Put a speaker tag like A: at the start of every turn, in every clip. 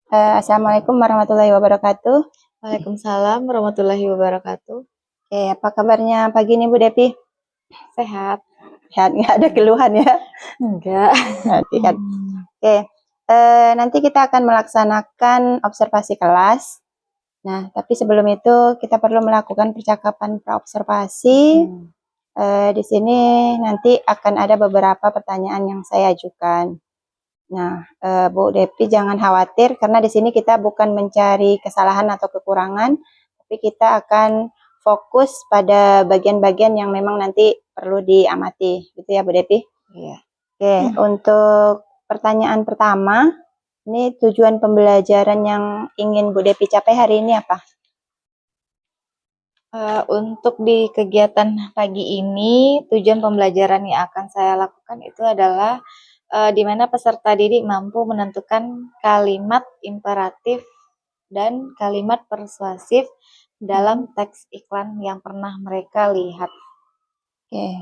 A: Assalamualaikum warahmatullahi wabarakatuh.
B: Waalaikumsalam warahmatullahi wabarakatuh.
A: Oke, apa kabarnya pagi ini Bu Depi?
B: Sehat?
A: Sehat, nggak ada keluhan ya?
B: Enggak.
A: Sehat. Oke, nanti kita akan melaksanakan observasi kelas. Nah, tapi sebelum itu kita perlu melakukan percakapan praobservasi. Di sini nanti akan ada beberapa pertanyaan yang saya ajukan. Nah, Bu Depi jangan khawatir karena di sini kita bukan mencari kesalahan atau kekurangan, tapi kita akan fokus pada bagian-bagian yang memang nanti perlu diamati, gitu ya Bu Depi?
B: Iya.
A: Oke, untuk pertanyaan pertama, ini tujuan pembelajaran yang ingin Bu Depi capai hari ini apa?
B: Untuk di kegiatan pagi ini, tujuan pembelajaran yang akan saya lakukan itu adalah di mana peserta didik mampu menentukan kalimat imperatif dan kalimat persuasif dalam teks iklan yang pernah mereka lihat.
A: Oke,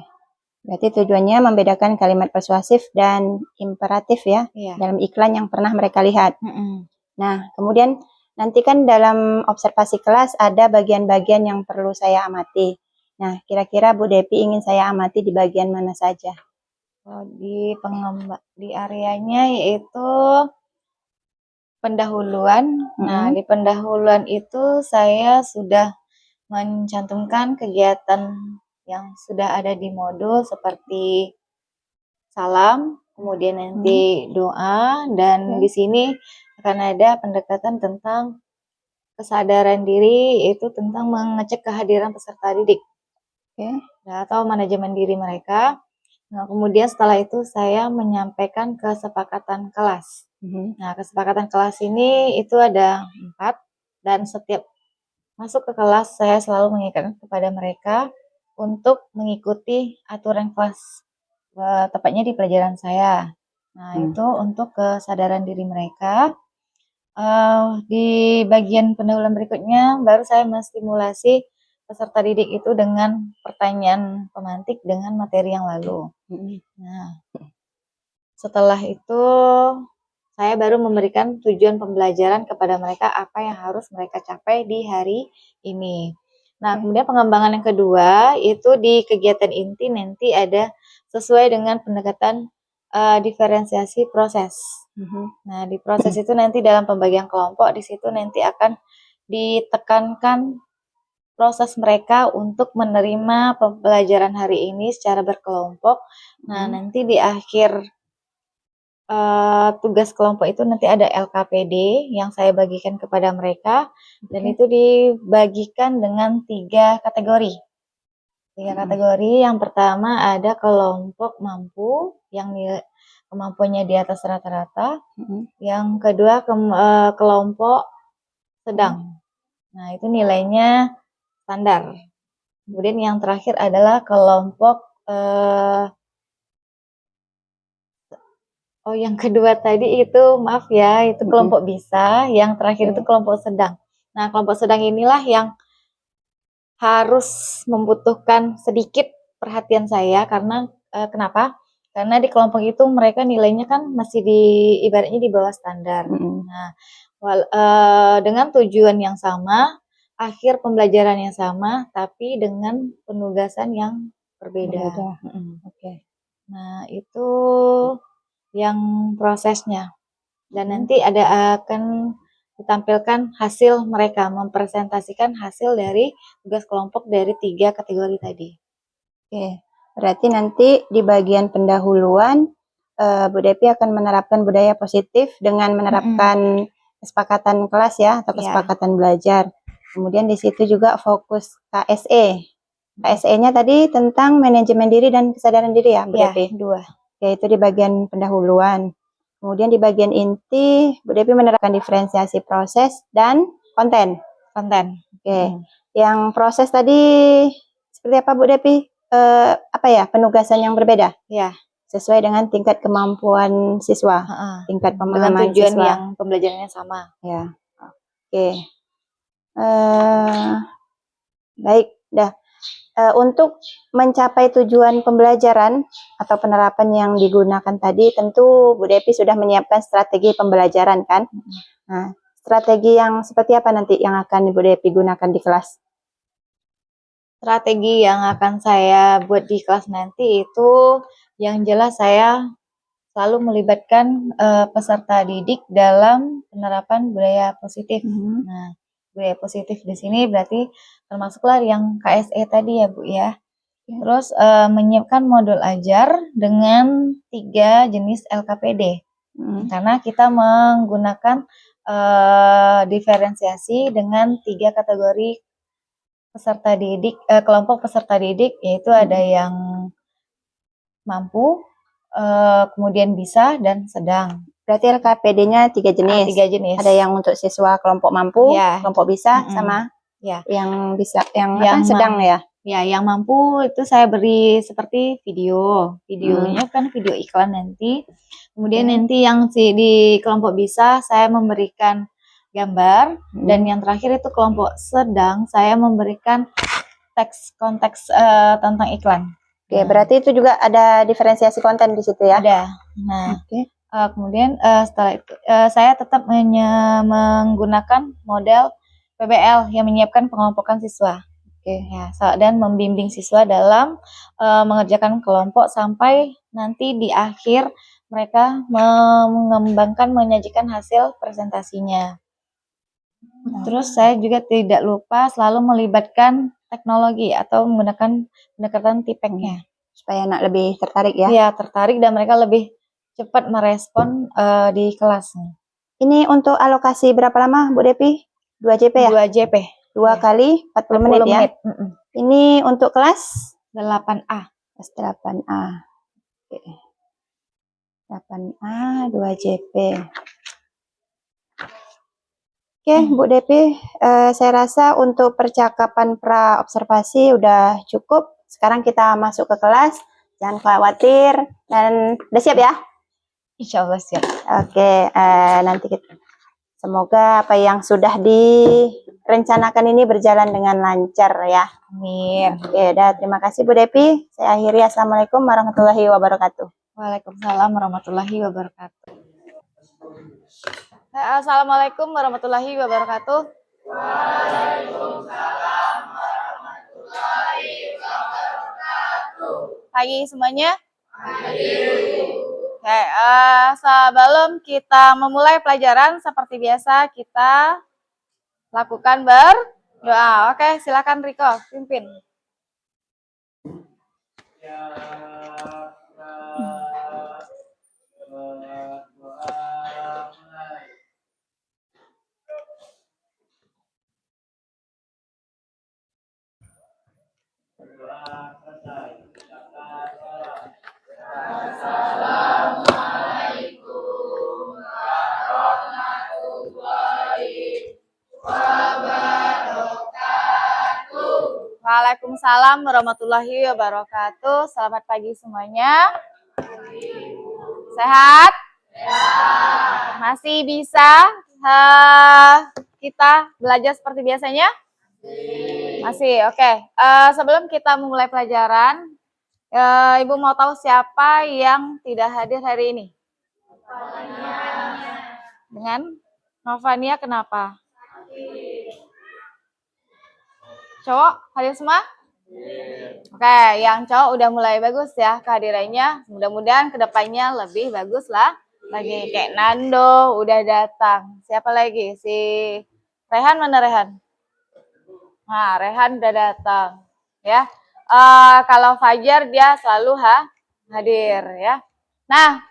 A: berarti tujuannya membedakan kalimat persuasif dan imperatif ya,
B: Iya.
A: dalam iklan yang pernah mereka lihat. Nah, kemudian nanti kan dalam observasi kelas ada bagian-bagian yang perlu saya amati. Nah, kira-kira Bu Depi ingin saya amati di bagian mana saja?
B: Di areanya yaitu pendahuluan. Nah, di pendahuluan itu saya sudah mencantumkan kegiatan yang sudah ada di modul seperti salam, kemudian nanti doa, dan di sini akan ada pendekatan tentang kesadaran diri, yaitu tentang mengecek kehadiran peserta didik atau manajemen diri mereka. Nah, kemudian setelah itu saya menyampaikan kesepakatan kelas. Nah, kesepakatan kelas ini itu ada 4, dan setiap masuk ke kelas saya selalu mengingatkan kepada mereka untuk mengikuti aturan kelas, tepatnya di pelajaran saya. Nah, itu untuk kesadaran diri mereka. Di bagian pendahuluan berikutnya baru saya menstimulasi peserta didik itu dengan pertanyaan pemantik dengan materi yang lalu. Nah, setelah itu saya baru memberikan tujuan pembelajaran kepada mereka, apa yang harus mereka capai di hari ini. Nah, kemudian pengembangan yang kedua itu di kegiatan inti nanti ada sesuai dengan pendekatan diferensiasi proses. Nah, di proses itu nanti dalam pembagian kelompok, di situ nanti akan ditekankan proses mereka untuk menerima pembelajaran hari ini secara berkelompok. Nah, nanti di akhir tugas kelompok itu nanti ada LKPD yang saya bagikan kepada mereka, dan itu dibagikan dengan 3 kategori. 3 kategori, yang pertama ada kelompok mampu yang kemampuannya di atas rata-rata, yang kedua kelompok sedang, nah itu nilainya standar, kemudian yang terakhir adalah kelompok yang kedua tadi itu maaf ya, itu kelompok bisa, yang terakhir itu kelompok sedang. Nah, kelompok sedang inilah yang harus membutuhkan sedikit perhatian saya, karena kenapa? Karena di kelompok itu mereka nilainya kan masih ibaratnya di bawah standar. Nah, dengan tujuan yang sama, akhir pembelajaran yang sama, tapi dengan penugasan yang berbeda. Nah, itu yang prosesnya. Dan nanti akan ditampilkan hasil mereka, mempresentasikan hasil dari tugas kelompok dari 3 kategori tadi.
A: Oke, berarti nanti di bagian pendahuluan Bu Depi akan menerapkan budaya positif dengan menerapkan kesepakatan kelas ya, atau kesepakatan belajar. Kemudian di situ juga fokus KSE. KSE-nya tadi tentang manajemen diri dan kesadaran diri ya, Bu Depi?
B: 2.
A: Yaitu di bagian pendahuluan. Kemudian di bagian inti, Bu Depi menerapkan diferensiasi proses dan konten. Oke. Yang proses tadi seperti apa Bu Depi? Penugasan yang berbeda?
B: Ya.
A: Sesuai dengan tingkat kemampuan siswa, tingkat pemahaman
B: dengan tujuan
A: siswa.
B: yang pembelajarannya sama.
A: Ya. Oke. Baik, dah. untuk mencapai tujuan pembelajaran atau penerapan yang digunakan tadi, tentu Bu Depi sudah menyiapkan strategi pembelajaran kan? Nah, strategi yang seperti apa nanti yang akan Bu Depi gunakan di kelas?
B: Strategi yang akan saya buat di kelas nanti itu yang jelas saya selalu melibatkan peserta didik dalam penerapan budaya positif. Nah, budaya positif di sini berarti termasuklah yang KSE tadi ya Bu ya. Terus menyiapkan modul ajar dengan 3 jenis LKPD. Karena kita menggunakan diferensiasi dengan 3 kategori peserta didik, kelompok peserta didik, yaitu ada yang mampu, kemudian bisa, dan sedang.
A: Berarti LKPD-nya 3 jenis.
B: 3 jenis.
A: Ada yang untuk siswa kelompok mampu,
B: Ya.
A: kelompok bisa, sama
B: ya.
A: yang bisa, yang sedang ya.
B: Ya, yang mampu itu saya beri seperti videonya kan video iklan nanti. Kemudian nanti yang di kelompok bisa saya memberikan gambar, dan yang terakhir itu kelompok sedang saya memberikan konteks tentang iklan.
A: Oke, berarti itu juga ada diferensiasi konten di situ ya?
B: Ada. Nah, kemudian setelah itu saya tetap menggunakan model PBL yang menyiapkan pengelompokan siswa. Ya, dan membimbing siswa dalam mengerjakan kelompok sampai nanti di akhir mereka mengembangkan, menyajikan hasil presentasinya. Terus saya juga tidak lupa selalu melibatkan teknologi atau menggunakan pendekatan tipeknya.
A: Supaya anak lebih tertarik ya?
B: Iya, tertarik dan mereka lebih cepat merespon di kelas.
A: Ini untuk alokasi berapa lama Bu Depi? 2 JP ya?
B: 2 JP.
A: 2 kali 40 menit ya? Ini untuk kelas
B: 8A.
A: Kelas 8A. Oke. 8A 2 JP. Oke, Bu Depi, saya rasa untuk percakapan pra observasi udah cukup. Sekarang kita masuk ke kelas. Jangan khawatir, dan udah siap ya?
B: Insya Allah siap.
A: Oke, nanti semoga apa yang sudah direncanakan ini berjalan dengan lancar ya.
B: Amin.
A: Oke, terima kasih Bu Depi. Saya akhiri. Assalamualaikum warahmatullahi wabarakatuh.
B: Waalaikumsalam warahmatullahi wabarakatuh. Assalamualaikum warahmatullahi wabarakatuh. Waalaikumsalam warahmatullahi wabarakatuh. Pagi semuanya. Oke, sebelum kita memulai pelajaran seperti biasa kita lakukan berdoa. Oke, silakan Riko pimpin. Assalamualaikum warahmatullahi wabarakatuh. Waalaikumsalam warahmatullahi wabarakatuh. Selamat pagi semuanya. Sehat? Masih bisa kita belajar seperti biasanya? Masih, oke. Sebelum kita memulai pelajaran, Ibu mau tahu siapa yang tidak hadir hari ini? Dengan Novania, kenapa? Cowok hadir semua? Oke, yang cowok udah mulai bagus ya kehadirannya. Mudah-mudahan kedepannya lebih bagus lah. Lagi kayak Nando udah datang. Siapa lagi? Si Rehan, mana Rehan? Nah, Rehan udah datang. Ya. Kalau Fajar dia selalu hadir ya. Nah,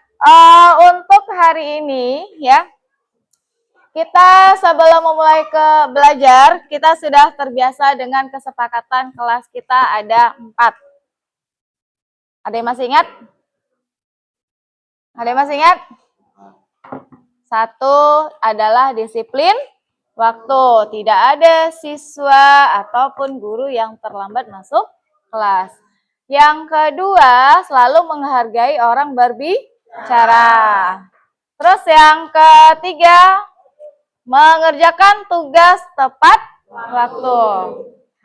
B: untuk hari ini ya, kita sebelum memulai belajar, kita sudah terbiasa dengan kesepakatan kelas kita ada 4. Ada yang masih ingat? Ada yang masih ingat? 1 adalah disiplin waktu. Tidak ada siswa ataupun guru yang terlambat masuk kelas. Yang kedua, selalu menghargai orang berbicara. Terus yang ketiga, mengerjakan tugas tepat waktu.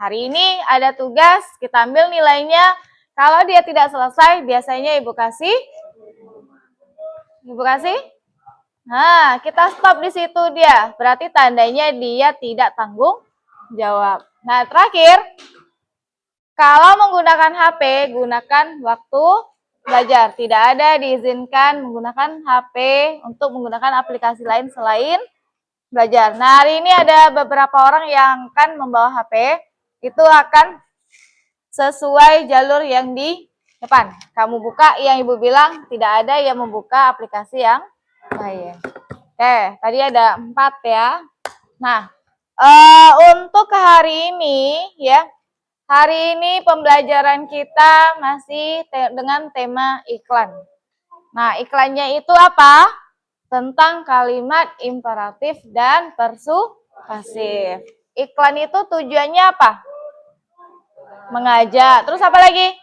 B: hari ini ada tugas, kita ambil nilainya. Kalau dia tidak selesai, biasanya Ibu kasih. Nah, kita stop di situ dia. Berarti tandanya dia tidak tanggung jawab. Nah, terakhir, kalau menggunakan HP, gunakan waktu belajar. Tidak ada diizinkan menggunakan HP untuk menggunakan aplikasi lain selain belajar. Nah, hari ini ada beberapa orang yang akan membawa HP. Itu akan sesuai jalur yang di depan. Kamu buka yang Ibu bilang, tidak ada yang membuka aplikasi yang lain. Oke, tadi ada 4 ya. Nah, untuk hari ini ya, hari ini pembelajaran kita masih dengan tema iklan. Nah, iklannya itu apa? Tentang kalimat imperatif dan persuasif. Iklan itu tujuannya apa? Mengajak. Terus apa lagi?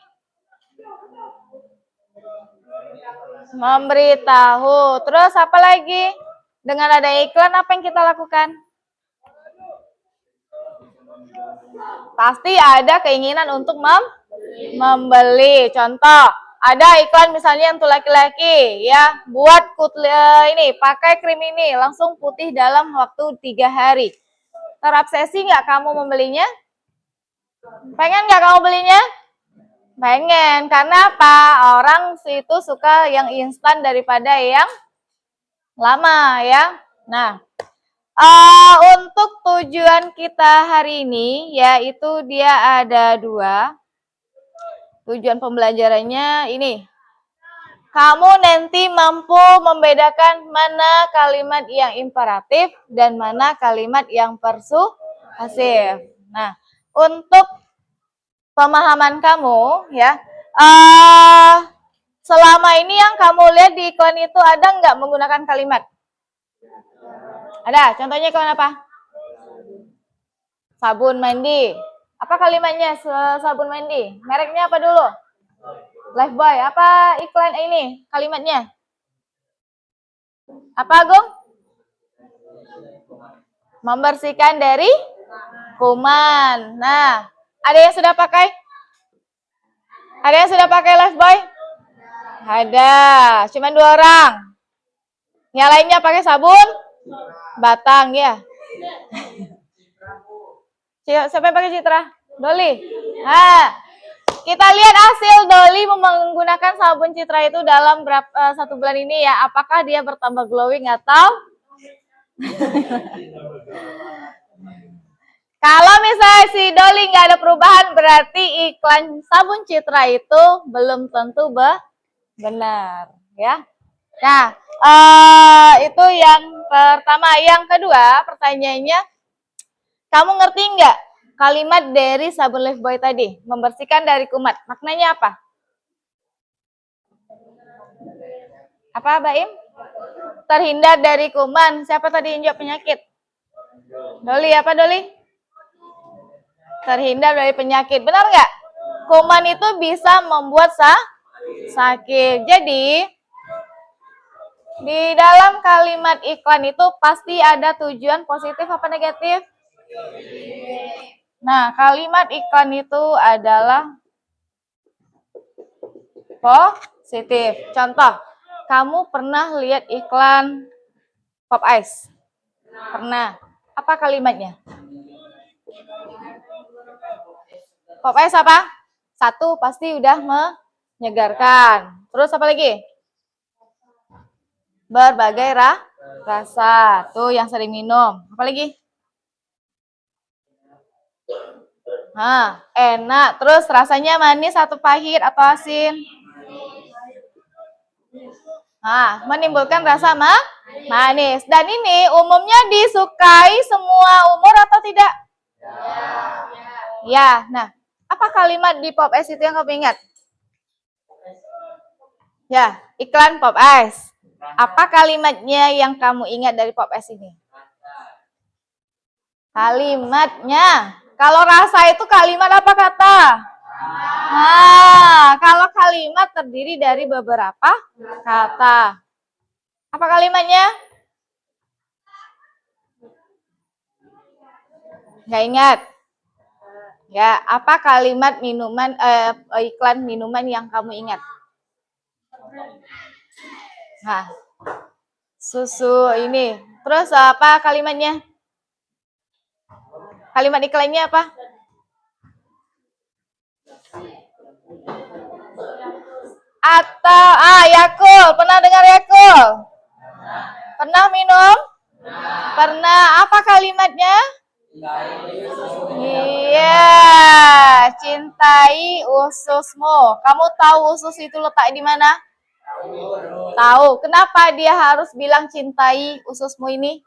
B: Memberitahu. Terus apa lagi? Dengan ada iklan, apa yang kita lakukan? Pasti ada keinginan untuk membeli. Contoh, ada iklan misalnya untuk laki-laki, ya, buat ini, pakai krim ini, langsung putih dalam waktu 3 hari. Terobsesi nggak kamu membelinya? Pengen nggak kamu belinya? Pengen. Karena apa? Orang itu suka yang instan daripada yang lama, ya. Nah, untuk tujuan kita hari ini, yaitu dia ada 2. Tujuan pembelajarannya ini. Kamu nanti mampu membedakan mana kalimat yang imperatif dan mana kalimat yang persuasif. Nah, untuk pemahaman kamu, ya, selama ini yang kamu lihat di iklan itu ada nggak menggunakan kalimat? Ada. Contohnya iklan apa? Sabun mandi. Apa kalimatnya sabun mandi? Mereknya apa dulu? Lifebuoy. Apa iklan ini? Kalimatnya? Apa, Agung? Membersihkan dari kuman. Nah, ada yang sudah pakai? Ada yang sudah pakai Lifebuoy? Ada. Cuma 2 orang. Yang lainnya pakai sabun batang, ya. Siapa yang pakai Citra? Doli. Nah, kita lihat hasil Doli menggunakan sabun Citra itu dalam 1 bulan ini ya. Apakah dia bertambah glowing atau? Kalau misalnya si Doli nggak ada perubahan, berarti iklan sabun Citra itu belum tentu benar, ya. Nah, itu yang pertama. Yang kedua, pertanyaannya, kamu ngerti nggak kalimat dari sabun Lifebuoy tadi? Membersihkan dari kumat. Maknanya apa? Apa, Baim? Terhindar dari kuman. Siapa tadi yang jawab penyakit? Doli, apa Doli? Terhindar dari penyakit. Benar nggak? Kuman itu bisa membuat sakit. Jadi, di dalam kalimat iklan itu pasti ada tujuan positif apa negatif? Nah, kalimat iklan itu adalah positif. Contoh, kamu pernah lihat iklan Pop Ice? Pernah. Apa kalimatnya? Pop Ice apa? 1, pasti udah menyegarkan. Terus apa lagi? Berbagai rasa. Tuh yang sering minum. Apa lagi? Nah, enak. Terus rasanya manis atau pahit atau asin? Nah, menimbulkan rasa manis. Dan ini umumnya disukai semua umur atau tidak? Ya. Nah, apa kalimat di Pop Ice itu yang kamu ingat? Ya, iklan Pop Ice. Apa kalimatnya yang kamu ingat dari Pop Ice ini? Kalimatnya. Kalau rasa itu kalimat apa kata? Nah, kalau kalimat terdiri dari beberapa kata. Apa kalimatnya? Nggak ingat. Ya, apa kalimat minuman iklan minuman yang kamu ingat? Nah, susu ini. Terus apa kalimatnya? Kalimat iklannya apa? Atau Yakult. Pernah dengar Yakult? Pernah minum? Pernah. Apa kalimatnya? Iya, cintai ususmu. Kamu tahu usus itu letak di mana? Tahu. Kenapa dia harus bilang cintai ususmu ini?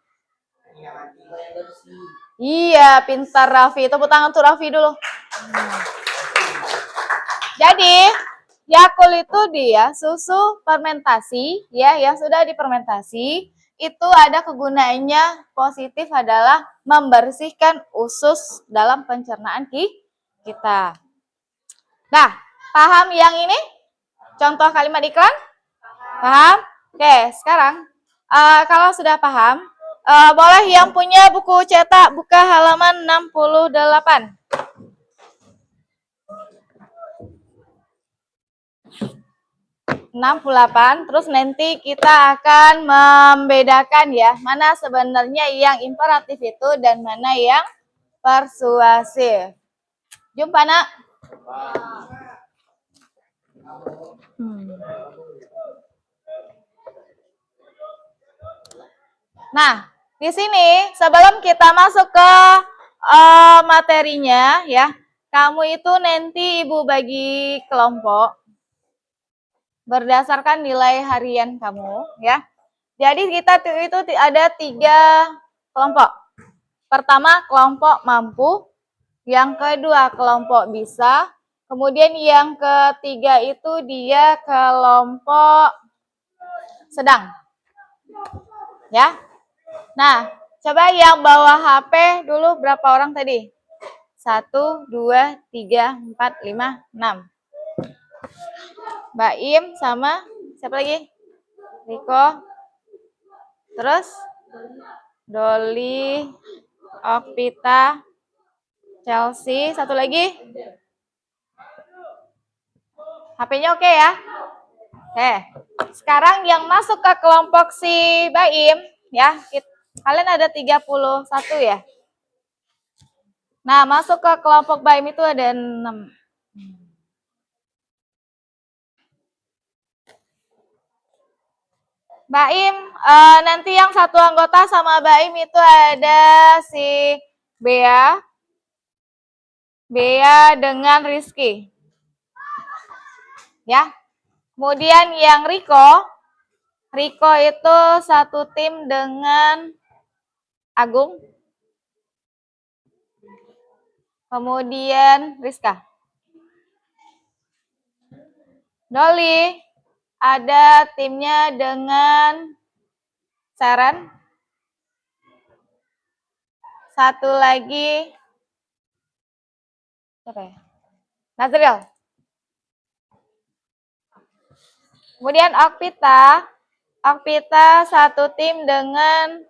B: Iya, pintar Raffi. Tepuk tangan tuh Raffi dulu. Jadi, Yakult itu dia susu fermentasi, ya, yang sudah difermentasi. Itu ada kegunaannya positif adalah membersihkan usus dalam pencernaan kita. Nah, paham yang ini? Contoh kalimat iklan? Paham? Oke, sekarang kalau sudah paham, boleh yang punya buku cetak buka halaman 68. 68, terus nanti kita akan membedakan ya, mana sebenarnya yang imperatif itu dan mana yang persuasif. Jumpa nak. Nah, di sini sebelum kita masuk ke materinya ya, kamu itu nanti ibu bagi kelompok berdasarkan nilai harian kamu ya. Jadi kita itu ada 3 kelompok. Pertama kelompok mampu, yang kedua kelompok bisa, kemudian yang ketiga itu dia kelompok sedang. Ya. Nah, coba yang bawa HP dulu berapa orang tadi? 1, 2, 3, 4, 5, 6. Mbak Im sama siapa lagi? Riko. Terus Doli, Okpita, Chelsea, satu lagi. HP-nya oke ya? Oke. Sekarang yang masuk ke kelompok si Baim ya, kalian ada 31 ya. Nah, masuk ke kelompok Baim itu ada 6. Baim, nanti yang satu anggota sama Baim itu ada si Bea dengan Rizky. Ya. Kemudian yang Riko itu satu tim dengan Agung. Kemudian Rizka. Doli ada timnya dengan Seren. Satu lagi siapa ya? Nazril. Kemudian Okpita satu tim dengan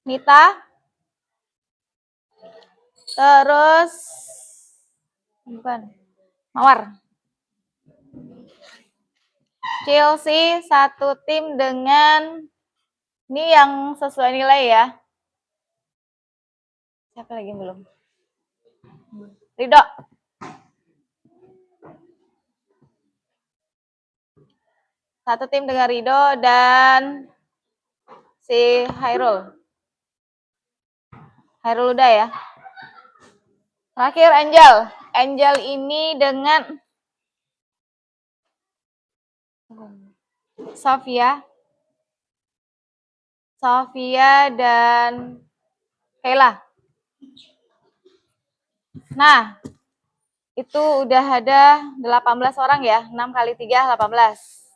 B: Nita. Terus bukan Mawar. Chelsea satu tim dengan ini yang sesuai nilai ya. Siapa lagi yang belum? Ridho. Satu tim dengan Ridho dan si Hairul. Hairul udah ya. Terakhir Angel. Angel ini dengan Sofia dan Kayla. Nah, itu udah ada 18 orang ya. 6 kali 3, 18.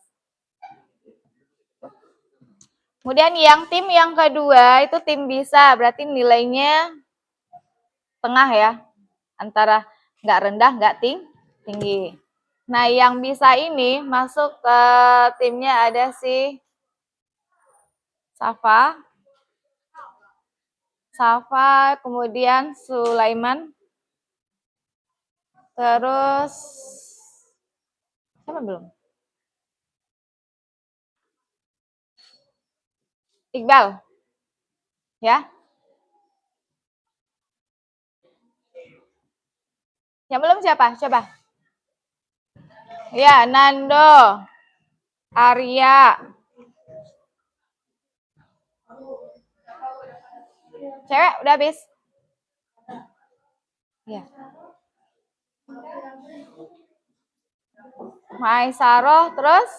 B: Kemudian yang tim yang kedua itu tim bisa, berarti nilainya tengah ya. Antara nggak rendah, nggak tinggi. Nah, yang bisa ini masuk ke timnya ada si Safa, kemudian Sulaiman, Terus siapa belum? Iqbal. Ya. Yang belum siapa? Coba. Ya, Nando. Arya. Cewek udah habis? Ya. Maisaroh, terus?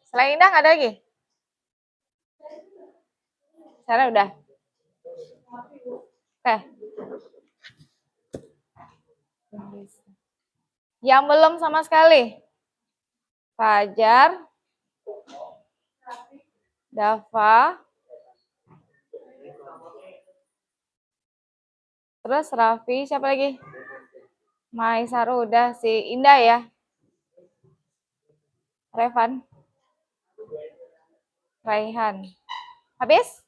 B: Selain Indah nggak ada lagi? Sarah udah. Oke. Yang belum sama sekali? Fajar. Dava. Terus Raffi, siapa lagi? Maisaroh udah, si Indah ya. Revan. Raihan. Habis?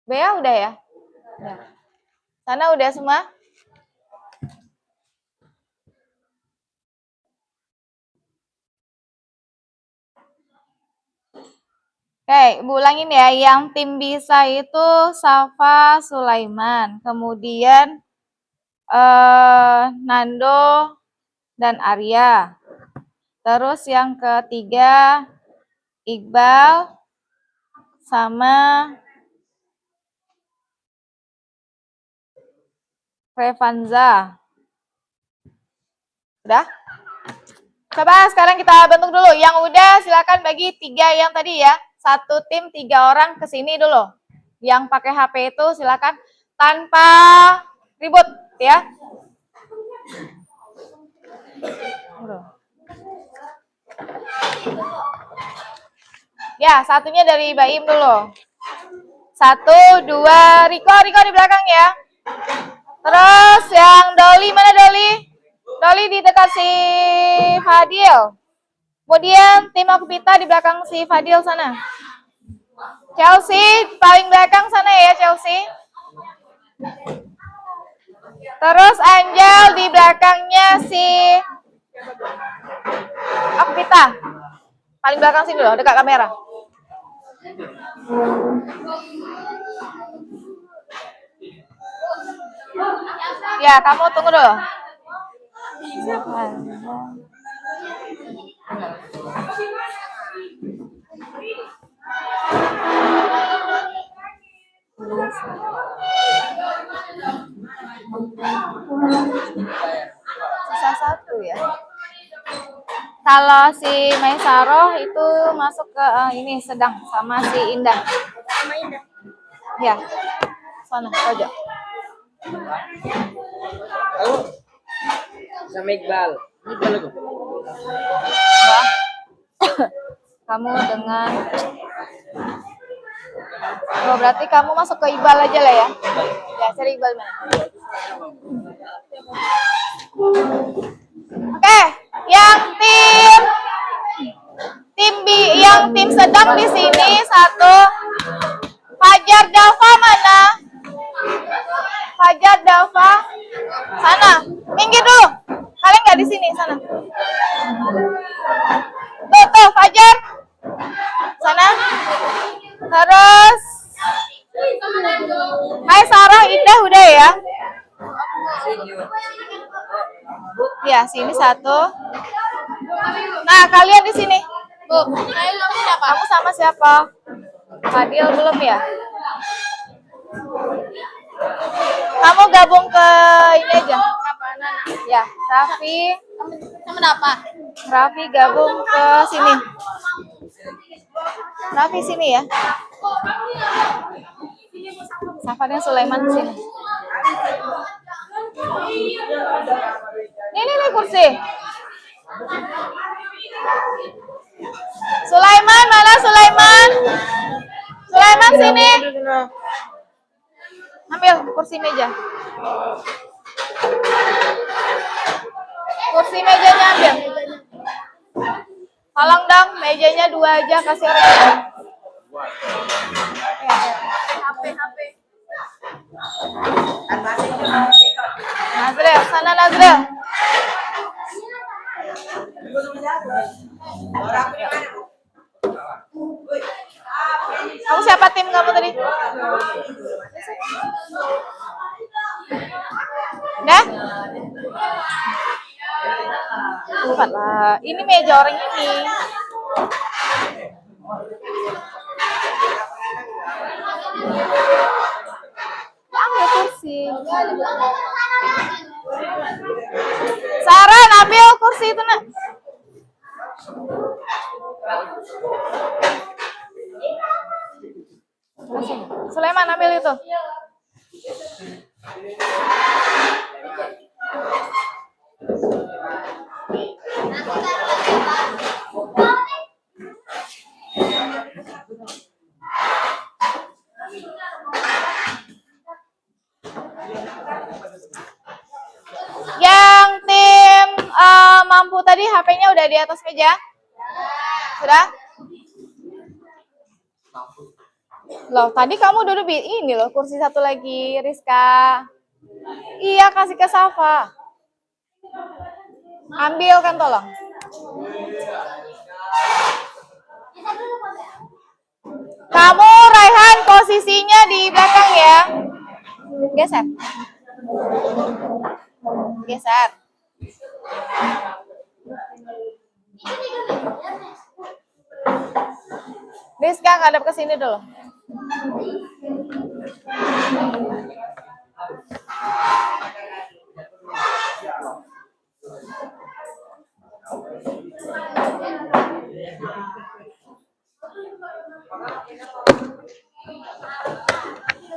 B: Bea udah ya? Udah. Sana udah semua? Oke, Ibu ulangin ya. Yang tim bisa itu Safa, Sulaiman. Kemudian Nando dan Arya. Terus yang ketiga Iqbal sama Revanza. Udah? Coba sekarang kita bentuk dulu. Yang udah silakan bagi 3 yang tadi ya. 1 tim 3 orang ke sini dulu. Yang pakai HP itu silakan tanpa ribut ya. Ya, satunya dari Baim dulu. 1, 2, Riko di belakang ya. Terus yang Doli, mana Doli? Doli di dekat si Fadil. Kemudian tim Akupita di belakang si Fadil sana. Chelsea paling belakang sana ya Chelsea. Terus Angel di belakangnya si Akupita. Paling belakang sini loh, dekat kamera. Ya, kamu tunggu dulu. Sisa 1 ya. Kalau si Maisaroh itu masuk ke ini sedang sama si Indah.
C: Sama Indah.
B: Ya. Sana pojok.
C: Halo. Sama Iqbal. Iqbal aku.
B: Wah. Kamu dengan Oh, berarti kamu masuk ke Iqbal aja lah ya. Ya, cari Iqbal mana? Oke, yang tim sedang di sini 1. Fajar Dava mana? Fajar Dava sana. Minggir dulu. Kalian nggak di sini sana. Tuh Fajar sana. Terus Hai Sarah, Indah udah ya? Ya, sini 1. Nah, kalian di sini. Bu, kamu sama siapa? Fadil belum ya? Kamu gabung ke ini aja. Ya, Raffi. Sama apa? Raffi gabung ke sini. Raffi sini ya. Safa dan Sulaiman sini. Ini kursi. Sulaiman mana Sulaiman? Sulaiman sini. Ambil kursi meja. Kursi mejanya ambil. Tolong dong, mejanya 2 aja kasih orang. HP. Nazril, sana Nazril. Kamu siapa tim kamu tadi? Udah? Cepat lah. Ini meja orang ini. Ambil kursi. Sarah, ambil kursi itu nak. Sulaiman ambil itu. Yang tim mampu tadi HP-nya udah di atas meja? Sudah? Loh, tadi kamu duduk di ini loh, kursi satu lagi, Rizka. Iya, kasih ke Safa. Ambil kan tolong. Kamu, Raihan, posisinya di belakang ya. Geser. Geser. Rizka, ngadep ke sini dulu.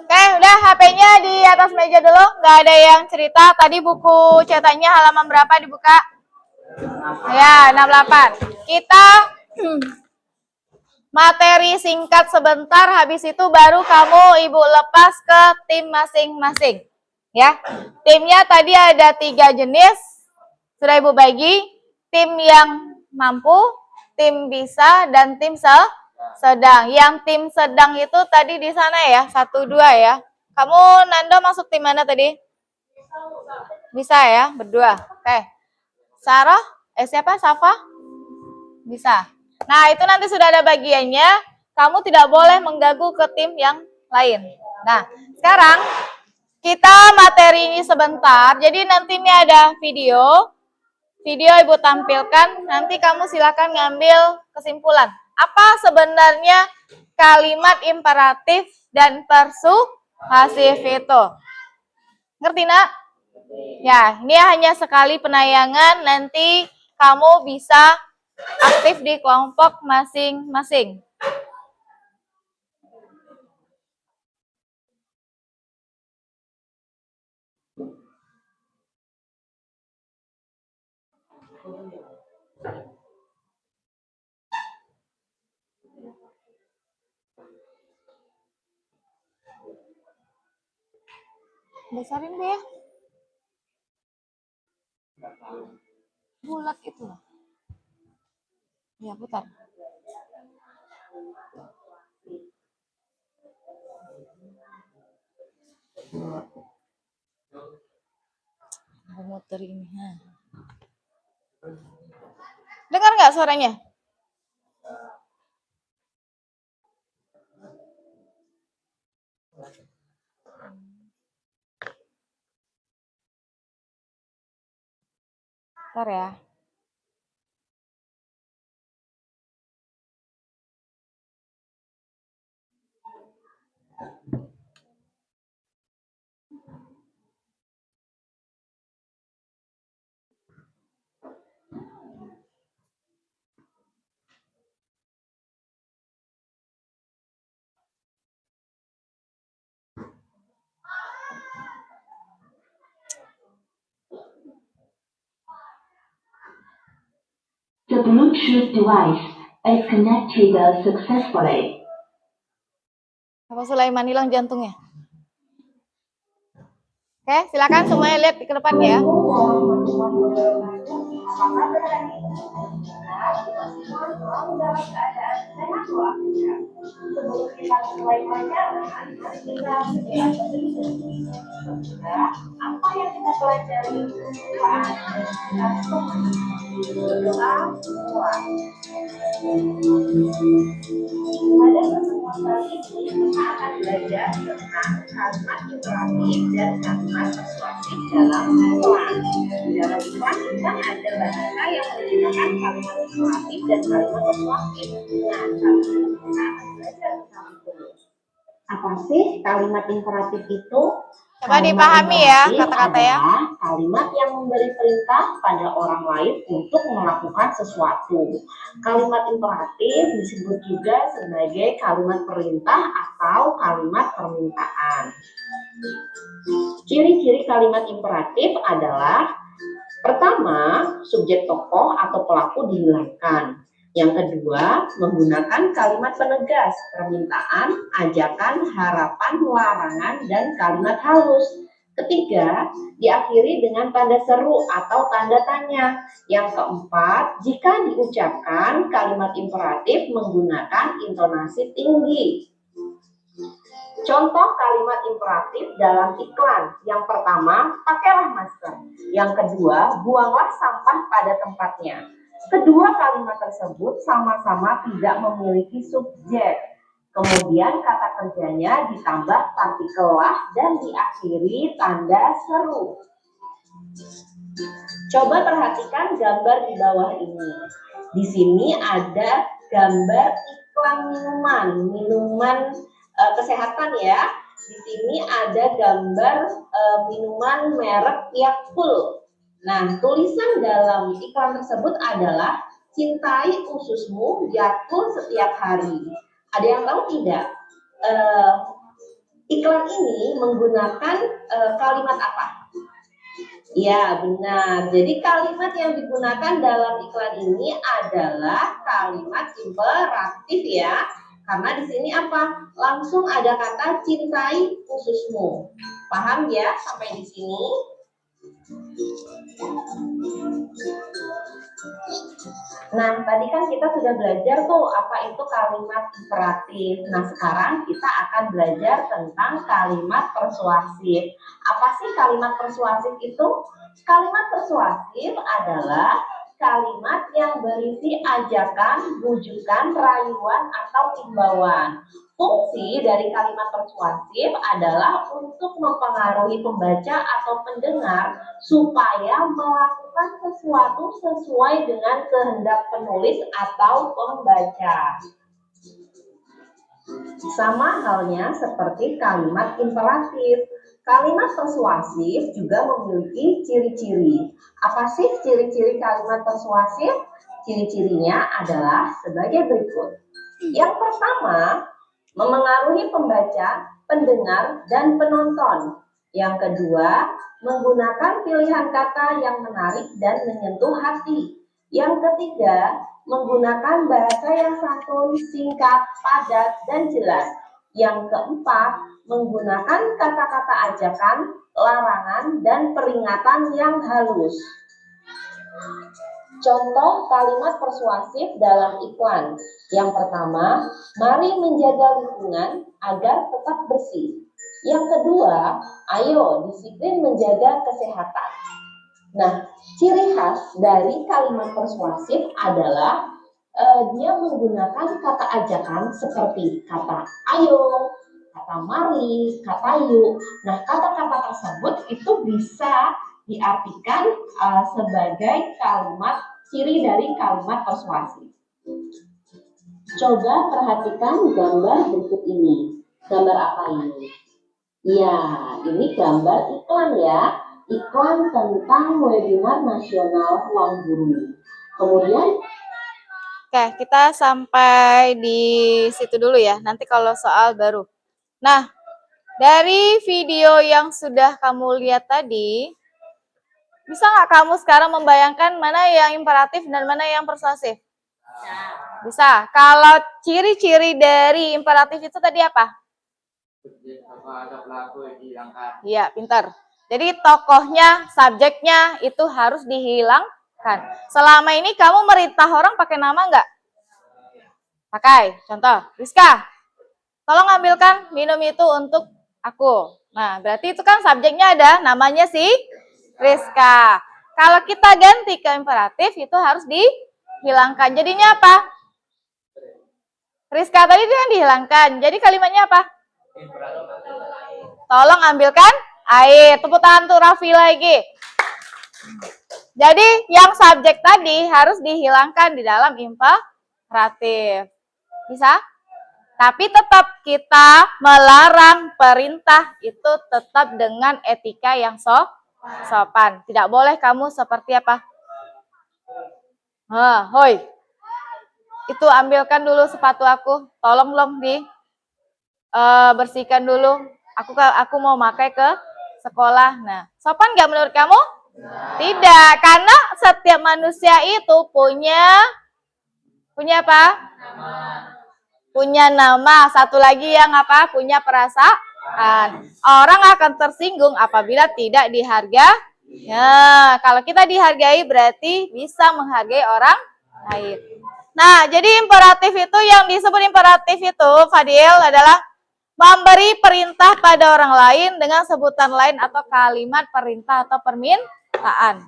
B: Oke, udah HP-nya di atas meja dulu. Nggak ada yang cerita. Tadi buku cetaknya halaman berapa dibuka? Ya, 68. Kita materi singkat sebentar, habis itu baru kamu Ibu lepas ke tim masing-masing. Ya, timnya tadi ada 3 jenis. Sudah Ibu bagi. Tim yang mampu, tim bisa, dan tim sedang. Yang tim sedang itu tadi di sana ya, 1, 2 ya. Kamu Nando masuk tim mana tadi? Bisa ya, berdua. Oke. Sarah? Siapa? Safa? Bisa. Nah, itu nanti sudah ada bagiannya. Kamu tidak boleh mengganggu ke tim yang lain. Nah, sekarang kita materi ini sebentar. Jadi nanti ini ada video. Video Ibu tampilkan. Nanti kamu silakan ngambil kesimpulan. Apa sebenarnya kalimat imperatif dan persuasif itu? Ngerti, Nak? Ya, ini hanya sekali penayangan. Nanti kamu bisa aktif di kelompok masing-masing. Besarin deh ya. Bulat itu. Ya, putar. Muter ini. Dengar nggak suaranya? Bentar ya.
D: The Bluetooth device is connected successfully.
B: Apa Sulaiman hilang jantungnya? Oke, silakan semuanya lihat ke depan ya.
D: selalu dalam keadaan sehat walafiat. Sebelum kita mulai pelajaran, kita semoga apa yang kita pelajari Tuhan dan kita semua berdoa semua. Pada pertemuan kali ini kita akan belajar tentang kalimat imperatif dan kalimat persuasif dalam iklan. Dalam iklan kita ada bahasa yang menggunakan kalimat imperatif dan kalimat persuasif. Nah, kali ini kita akan belajar tentang itu. Apa sih kalimat imperatif itu?
B: Coba
D: Kalimat
B: dipahami ya
D: imperatif
B: kata-kata ya.
D: adalah kalimat yang memberi perintah pada orang lain untuk melakukan sesuatu. Kalimat imperatif disebut juga sebagai kalimat perintah atau kalimat permintaan. Ciri-ciri kalimat imperatif adalah pertama, subjek tokoh atau pelaku dihilangkan. Yang kedua, menggunakan kalimat penegas, permintaan, ajakan, harapan, larangan, dan kalimat halus. Ketiga, diakhiri dengan tanda seru atau tanda tanya. Yang keempat, jika diucapkan kalimat imperatif menggunakan intonasi tinggi. Contoh kalimat imperatif dalam iklan. Yang pertama, pakailah masker. Yang kedua, buanglah sampah pada tempatnya. Kedua kalimat tersebut sama-sama tidak memiliki subjek. Kemudian kata kerjanya ditambah partikel lah dan diakhiri tanda seru. Coba perhatikan gambar di bawah ini. Di sini ada gambar iklan minuman kesehatan ya. Di sini ada gambar minuman merek Yakult. Nah, tulisan dalam iklan tersebut adalah cintai ususmu, Yakult setiap hari. Ada yang tahu tidak? Iklan ini menggunakan kalimat apa? Ya, benar. Jadi kalimat yang digunakan dalam iklan ini adalah kalimat imperatif ya. Karena di sini apa? Langsung ada kata cintai ususmu. Paham ya sampai di sini? Nah, tadi kan kita sudah belajar tuh apa itu kalimat imperatif. Nah, sekarang kita akan belajar tentang kalimat persuasif. Apa sih kalimat persuasif itu? Kalimat persuasif adalah kalimat yang berisi ajakan, bujukan, rayuan, atau himbauan. Fungsi dari kalimat persuasif adalah untuk mempengaruhi pembaca atau pendengar supaya melakukan sesuatu sesuai dengan kehendak penulis atau pembaca. Sama halnya seperti kalimat imperatif. Kalimat persuasif juga memiliki ciri-ciri. Apa sih ciri-ciri kalimat persuasif? Ciri-cirinya adalah sebagai berikut. Yang pertama, memengaruhi pembaca, pendengar, dan penonton. Yang kedua, menggunakan pilihan kata yang menarik dan menyentuh hati. Yang ketiga, menggunakan bahasa yang santun, singkat, padat, dan jelas. Yang keempat, menggunakan kata-kata ajakan, larangan, dan peringatan yang halus. Contoh kalimat persuasif dalam iklan. Yang pertama, mari menjaga lingkungan agar tetap bersih. Yang kedua, ayo disiplin menjaga kesehatan. Nah, ciri khas dari kalimat persuasif adalah dia menggunakan kata ajakan seperti kata ayo, kata mari, kata yuk. Nah, kata-kata tersebut itu bisa diartikan sebagai kalimat ciri dari kalimat persuasif. Coba perhatikan gambar berikut ini. Gambar apa ini? Ya, ini gambar iklan ya. Iklan tentang webinar nasional Ruang Guru. Kemudian
B: Oke, kita sampai di situ dulu ya. Nanti kalau soal baru. Nah, dari video yang sudah kamu lihat tadi, bisa nggak kamu sekarang membayangkan mana yang imperatif dan mana yang persuasif? Bisa. Kalau ciri-ciri dari imperatif itu tadi apa? Iya, pintar. Jadi tokohnya, subjeknya itu harus Kan. Selama ini kamu merintah orang pakai nama nggak? Pakai. Contoh, Rizka, tolong ambilkan minum itu untuk aku. Nah, berarti itu kan subjeknya ada, namanya si Rizka. Kalau kita ganti ke imperatif, itu harus dihilangkan. Jadinya apa? Rizka tadi itu kan dihilangkan. Jadi kalimatnya apa? Tolong ambilkan air. Tepuk tangan untuk Raffi lagi. Jadi yang subjek tadi harus dihilangkan di dalam imperatif. Bisa? Tapi tetap kita melarang perintah itu tetap dengan etika yang sopan. Tidak boleh kamu seperti apa? Hoi. Itu ambilkan dulu sepatu aku. Tolong bersihkan dulu. Aku mau pakai ke sekolah. Nah, sopan nggak menurut kamu? Tidak, karena setiap manusia itu punya apa? Punya nama. Satu lagi yang apa? Punya perasaan. Orang akan tersinggung apabila tidak dihargai. Ya, kalau kita dihargai berarti bisa menghargai orang lain. Nah, jadi imperatif itu yang disebut imperatif itu, Fadil, adalah memberi perintah pada orang lain dengan sebutan lain atau kalimat perintah atau permintaan.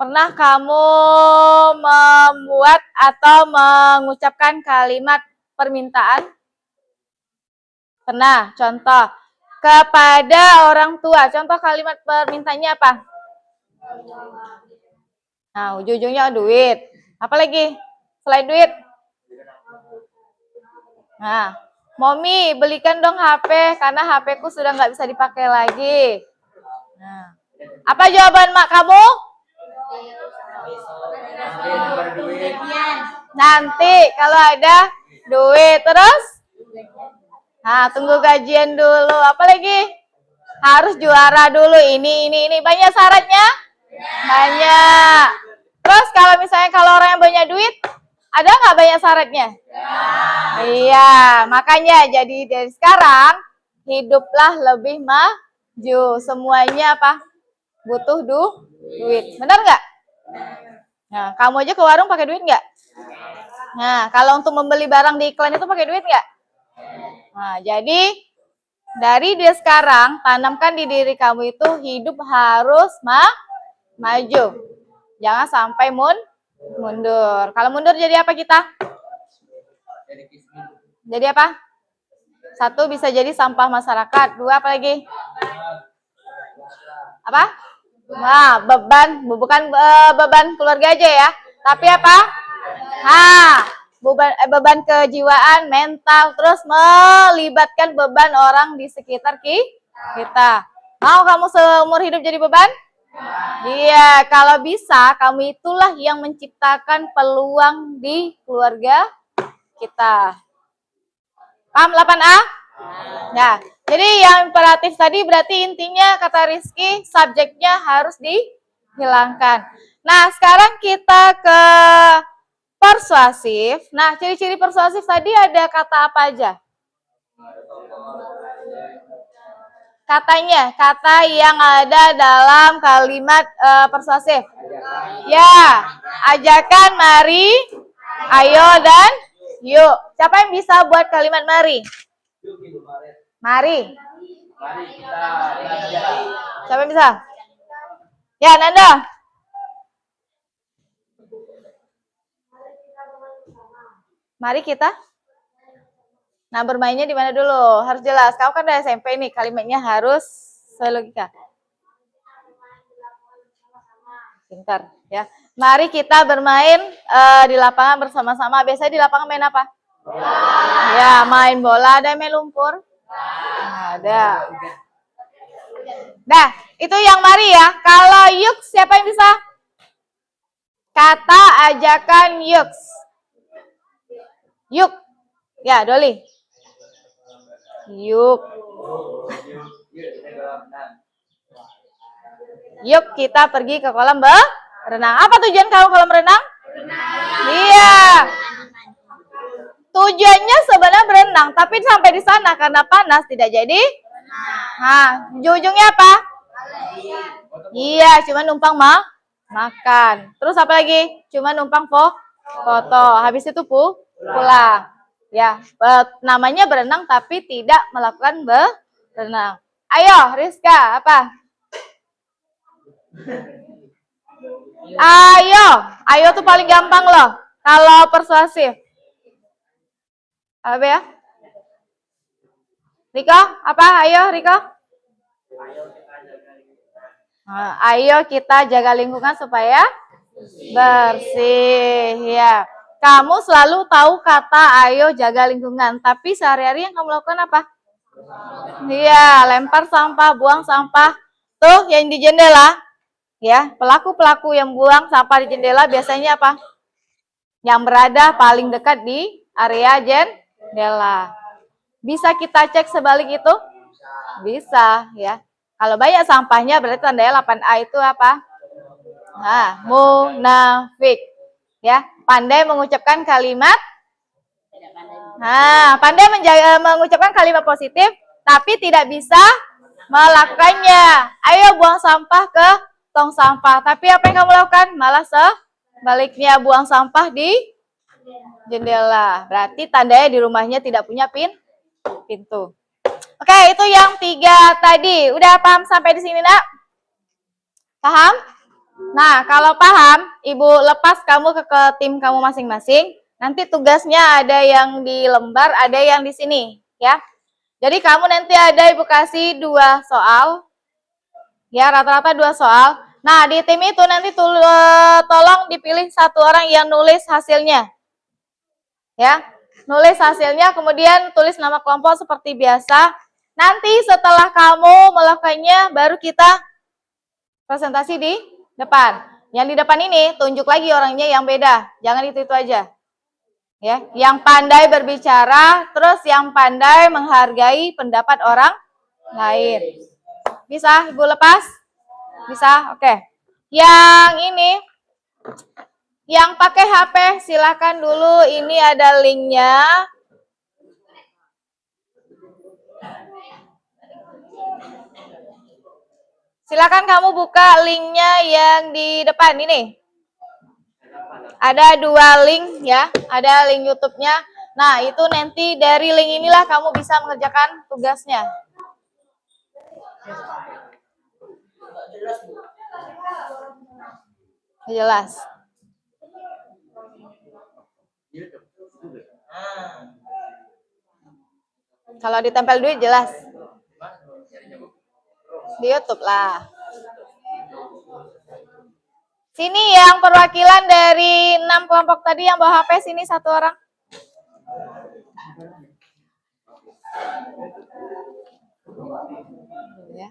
B: Pernah kamu membuat atau mengucapkan kalimat permintaan? Pernah, contoh. Kepada orang tua, contoh kalimat permintaannya apa? Nah, ujung-ujungnya duit. Apa lagi? Selain duit? Nah, Mommy, belikan dong HP, karena HP ku sudah nggak bisa dipakai lagi. Nah, apa jawaban mak kamu? Nanti kalau ada duit. Terus? Nah, tunggu gajian dulu. Apa lagi? Harus juara dulu. Ini. Banyak syaratnya? Banyak. Terus kalau misalnya kalau orang yang banyak duit, ada nggak banyak syaratnya? Iya, makanya jadi dari sekarang hiduplah lebih maju. Semuanya apa? Butuh duit. Benar nggak? Nah, kamu aja ke warung pakai duit nggak? Nah, kalau untuk membeli barang di iklan itu pakai duit nggak? Nah, jadi dari dia sekarang tanamkan di diri kamu itu hidup harus maju. Jangan sampai mundur. Kalau mundur jadi apa kita? Jadi apa? Satu, bisa jadi sampah masyarakat. Dua, apa lagi? Apa? Nah, bukan beban keluarga aja ya. Tapi apa? Beban kejiwaan, mental, terus melibatkan beban orang di sekitar kita. Mau kamu seumur hidup jadi beban? Iya, kalau bisa, kamu itulah yang menciptakan peluang di keluarga kita. Paham 8A? Ya, jadi yang imperatif tadi berarti intinya kata Rizky, subjeknya harus dihilangkan. Nah, sekarang kita ke persuasif. Nah, ciri-ciri persuasif tadi ada kata apa aja? Katanya, kata yang ada dalam kalimat persuasif. Ya, ajakan, mari, ayo, dan yuk. Siapa yang bisa buat kalimat mari? Mari. Siapa yang bisa? Ya, Nanda. Mari kita. Nah, bermainnya di mana dulu? Harus jelas. Kamu kan udah SMP nih, kalimatnya harus sesuai logika. Pintar, ya. Mari kita bermain di lapangan bersama-sama. Biasanya di lapangan main apa? Ya, main bola. Ada main lumpur? Ada. Nah, itu yang mari ya. Kalau yuk, siapa yang bisa? Kata ajakan yuk. Yuk. Ya, Doli. Yuk. Yuk kita pergi ke kolam berenang. Apa tujuan kamu kolam renang? Iya. Tujuannya sebenarnya berenang, tapi sampai di sana karena panas tidak jadi. Nah, ujung-ujungnya apa? Iya, cuma numpang Makan. Terus apa lagi? Cuma numpang foto. Habis itu pulang. Ya, namanya berenang tapi tidak melakukan berenang. Ayo, Rizka, apa? Ayo tuh paling gampang loh. Kalau persuasif. Apa ya? Riko, apa? Ayo, Riko. Ayo kita jaga lingkungan supaya bersih. Ya. Kamu selalu tahu kata ayo jaga lingkungan, tapi sehari-hari yang kamu lakukan apa? Iya, lempar sampah, buang sampah. Tuh yang di jendela. Ya, pelaku-pelaku yang buang sampah di jendela biasanya apa? Yang berada paling dekat di area jendela. Bisa kita cek sebalik itu? Bisa, ya. Kalau banyak sampahnya berarti tandanya 8A itu apa? Nah, munafik. Ya, pandai mengucapkan kalimat. Nah, pandai mengucapkan kalimat positif, tapi tidak bisa melakukannya. Ayo buang sampah ke tong sampah. Tapi apa yang kamu lakukan? Malah sebaliknya buang sampah di jendela. Berarti tandanya di rumahnya tidak punya pintu. Oke, itu yang 3 tadi. Udah paham sampai di sini, Nak? Paham? Nah, kalau paham, Ibu lepas kamu ke tim kamu masing-masing. Nanti tugasnya ada yang di lembar, ada yang di sini, ya. Jadi kamu nanti ada Ibu kasih 2 soal. Ya, rata-rata 2 soal. Nah, di tim itu nanti tolong dipilih 1 orang yang nulis hasilnya. Ya, nulis hasilnya, kemudian tulis nama kelompok seperti biasa. Nanti setelah kamu melakukannya, baru kita presentasi di depan. Yang di depan ini, tunjuk lagi orangnya yang beda. Jangan itu aja. Ya, yang pandai berbicara, terus yang pandai menghargai pendapat orang lain. Bisa, Ibu lepas? Bisa? Oke. Yang ini, yang pakai HP, silakan dulu. Ini ada linknya. Silakan kamu buka linknya yang di depan ini. Ada 2 link ya, ada link YouTube-nya. Nah, itu nanti dari link inilah kamu bisa mengerjakan tugasnya. Jelas. Kalau ditempel duit jelas. Di YouTube lah. Sini yang perwakilan dari 6 kelompok tadi yang bawa HP, sini 1 orang. Ya.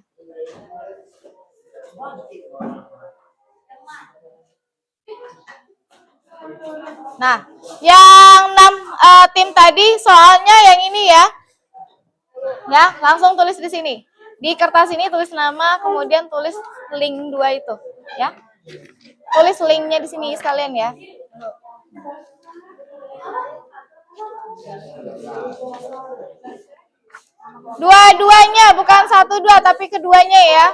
B: Nah, yang 6 tim tadi soalnya yang ini ya. Ya, langsung tulis di sini. Di kertas ini tulis nama, kemudian tulis link 2 itu, ya. Tulis linknya di sini sekalian ya. Dua-duanya, bukan 1-2, tapi keduanya ya.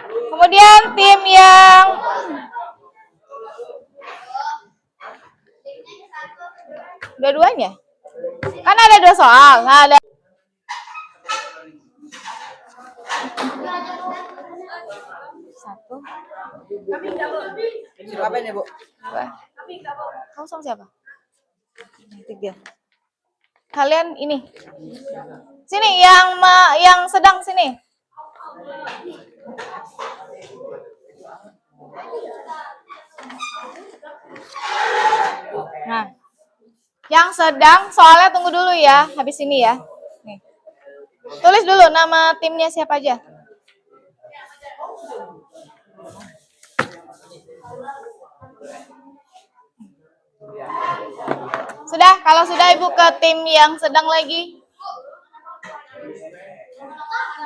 B: Kemudian tim yang dua-duanya. Kan ada 2 soal. Nah, ada satu.
C: Siapa ini, Bu?
B: Kamu sama siapa? 3. Kalian ini. Sini yang sedang sini. Nah, yang sedang soalnya tunggu dulu ya, habis ini ya. Nih. Tulis dulu nama timnya siapa aja. Sudah, kalau sudah Ibu ke tim yang sedang lagi.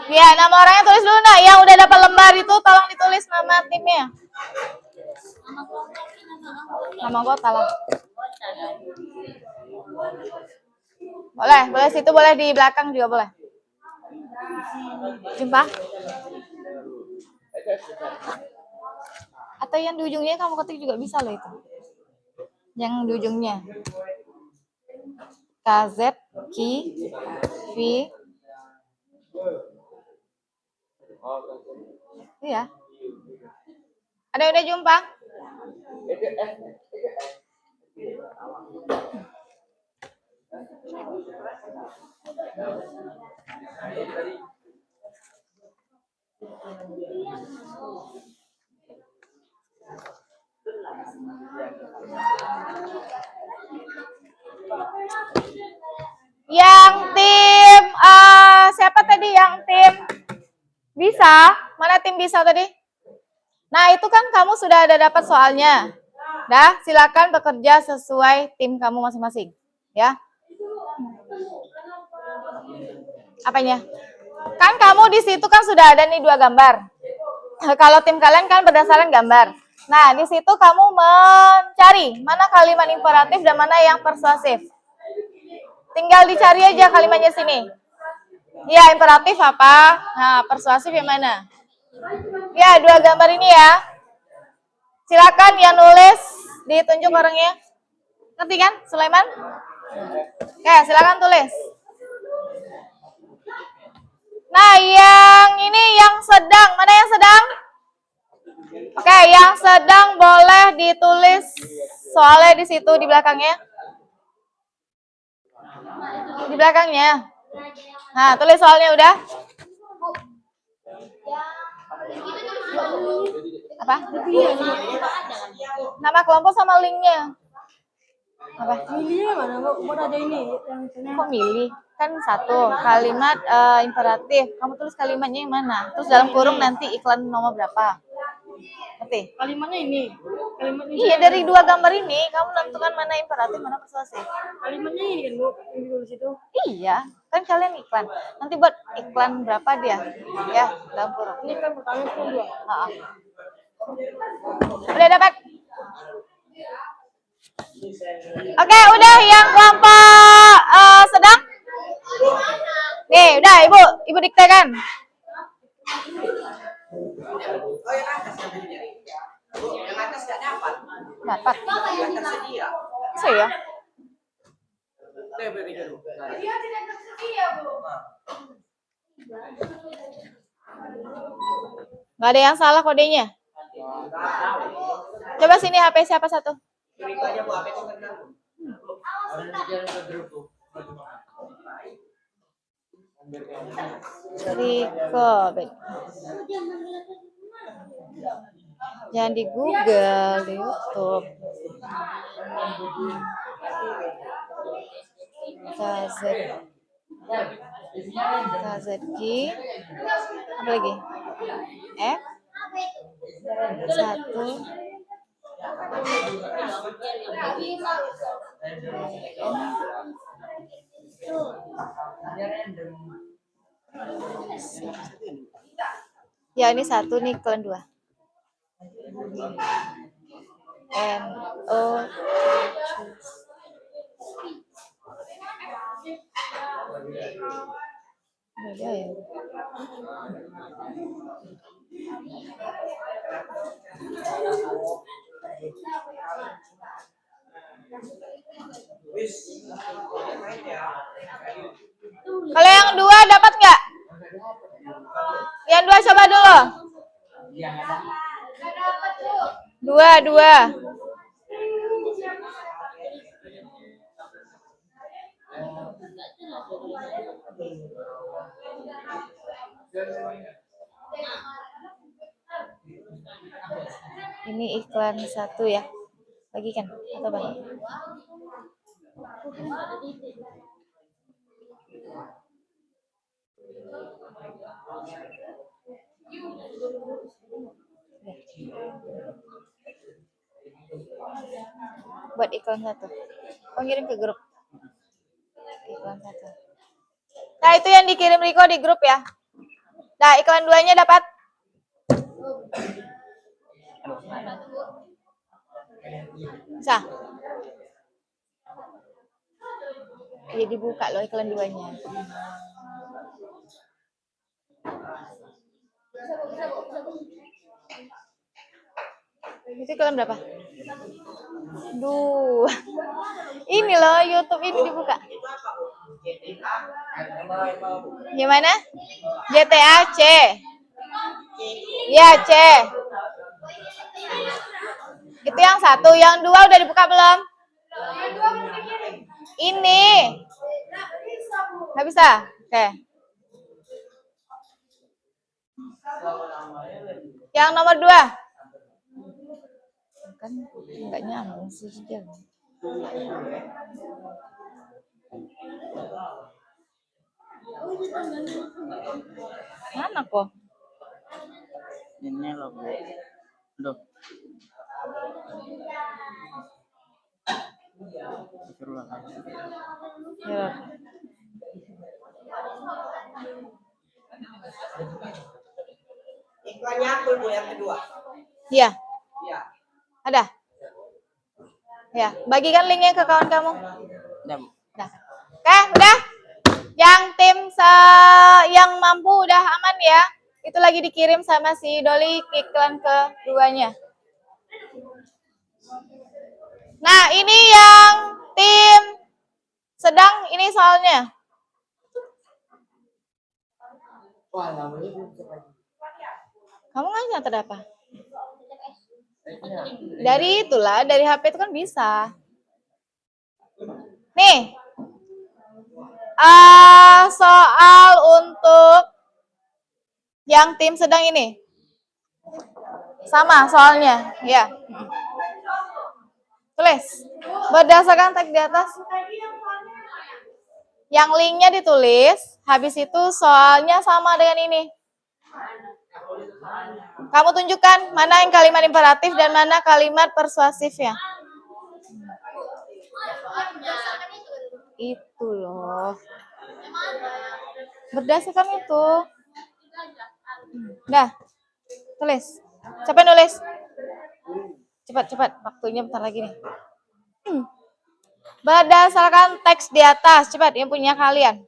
B: Ya, nama orangnya tulis dulu, nah. Yang udah dapat lembar itu tolong ditulis nama timnya. Nama anggota lah. Boleh, boleh situ, boleh di belakang juga boleh. Jumpa. Atau yang di ujungnya kamu ketik juga bisa loh itu. Yang di ujungnya. KZ, Ki, V. Iya. Ada yang udah jumpa? Yang tim siapa tadi yang tim bisa? Mana tim bisa tadi? Nah, itu kan kamu sudah ada dapat soalnya. Dah, silakan bekerja sesuai tim kamu masing-masing, ya. Apanya? Kan kamu di situ kan sudah ada nih 2 gambar. Kalau tim kalian kan berdasarkan gambar. Nah, di situ kamu mencari mana kalimat imperatif dan mana yang persuasif. Tinggal dicari aja kalimatnya sini. Ya, imperatif apa? Nah, persuasif yang mana? Ya, 2 gambar ini ya. Silakan yang nulis, ditunjuk orangnya. Ngerti kan, Sulaiman? Oke, silakan tulis. Nah, yang ini yang sedang. Mana yang sedang? Oke, yang sedang boleh ditulis soalnya di situ di belakangnya. Di belakangnya. Nah, tulis soalnya udah. Apa? Nama kelompok sama linknya. Apa?
E: Milihnya mana? Mau ada ini yang
B: Kok milih? Kan satu kalimat imperatif. Kamu tulis kalimatnya yang mana? Terus dalam kurung nanti iklan nomor berapa? Ngerti?
E: kalimatnya ini. Kalimatnya
B: Iya, dari 2 gambar ini kamu menentukan mana imperatif, mana persuasif.
E: kalimatnya ini kan Bu, yang ditulis itu.
B: Iya, kan kalian iklan. Nanti buat iklan berapa dia? Ya, dalam kurung.
E: Ini kan pertama itu 2.
B: Heeh. Udah dapat? Oke, udah yang kelompok sedang? Nih, udah Ibu diktekan. Dapat. Saya. Nggak ada yang salah kodenya. Coba sini HP siapa satu? Riko, jangan di Google, di YouTube. KZG, apa lagi? F 1. Ya, ini 1 nih, kalian 2. NO. Beda ya. Kalau yang 2 dapat nggak? Yang 2 coba dulu. 2. Ini iklan 1 ya. Bagikan atau apa? Buat iklan 1. Oh, ngirim ke grup. Iklan 1. Nah, itu yang dikirim Riko di grup ya. Nah, iklan 2-nya dapat. Bisa. Ya dibuka loh iklan 2-nya. Itu iklan berapa? Duh. Ini loh YouTube ini dibuka. Gimana? GTA C. Ya, C. Itu yang satu, yang dua udah dibuka belum? Ini. Nggak bisa? Oke. Yang nomor 2. Kan nggak nyambung sih dia. Mana kok?
C: Ini loh, Bu. Loh. Suruh lagi.
B: Ya.
C: Iklannya aku Bu yang kedua.
B: Iya.
C: Iya.
B: Ada? Ya, bagikan linknya ke kawan kamu.
C: Udah, Bu.
B: Udah. Oke, udah. Yang tim yang mampu udah aman ya. Itu lagi dikirim sama si Doli iklan keduanya. Nah, ini yang tim sedang ini soalnya.
C: Wah, namanya belum lagi.
B: Kamu nggak nyatet apa? Dari itulah, dari HP itu kan bisa. Nih, soal untuk yang tim sedang ini. Sama soalnya, ya. Tulis, berdasarkan teks di atas. Yang linknya ditulis, habis itu soalnya sama dengan ini. Kamu tunjukkan mana yang kalimat imperatif dan mana kalimat persuasifnya. Itu loh. Berdasarkan itu. Dah. Tulis. Siapa yang nulis? Cepat. Waktunya bentar lagi nih. Berdasarkan teks di atas. Cepat, yang punya kalian.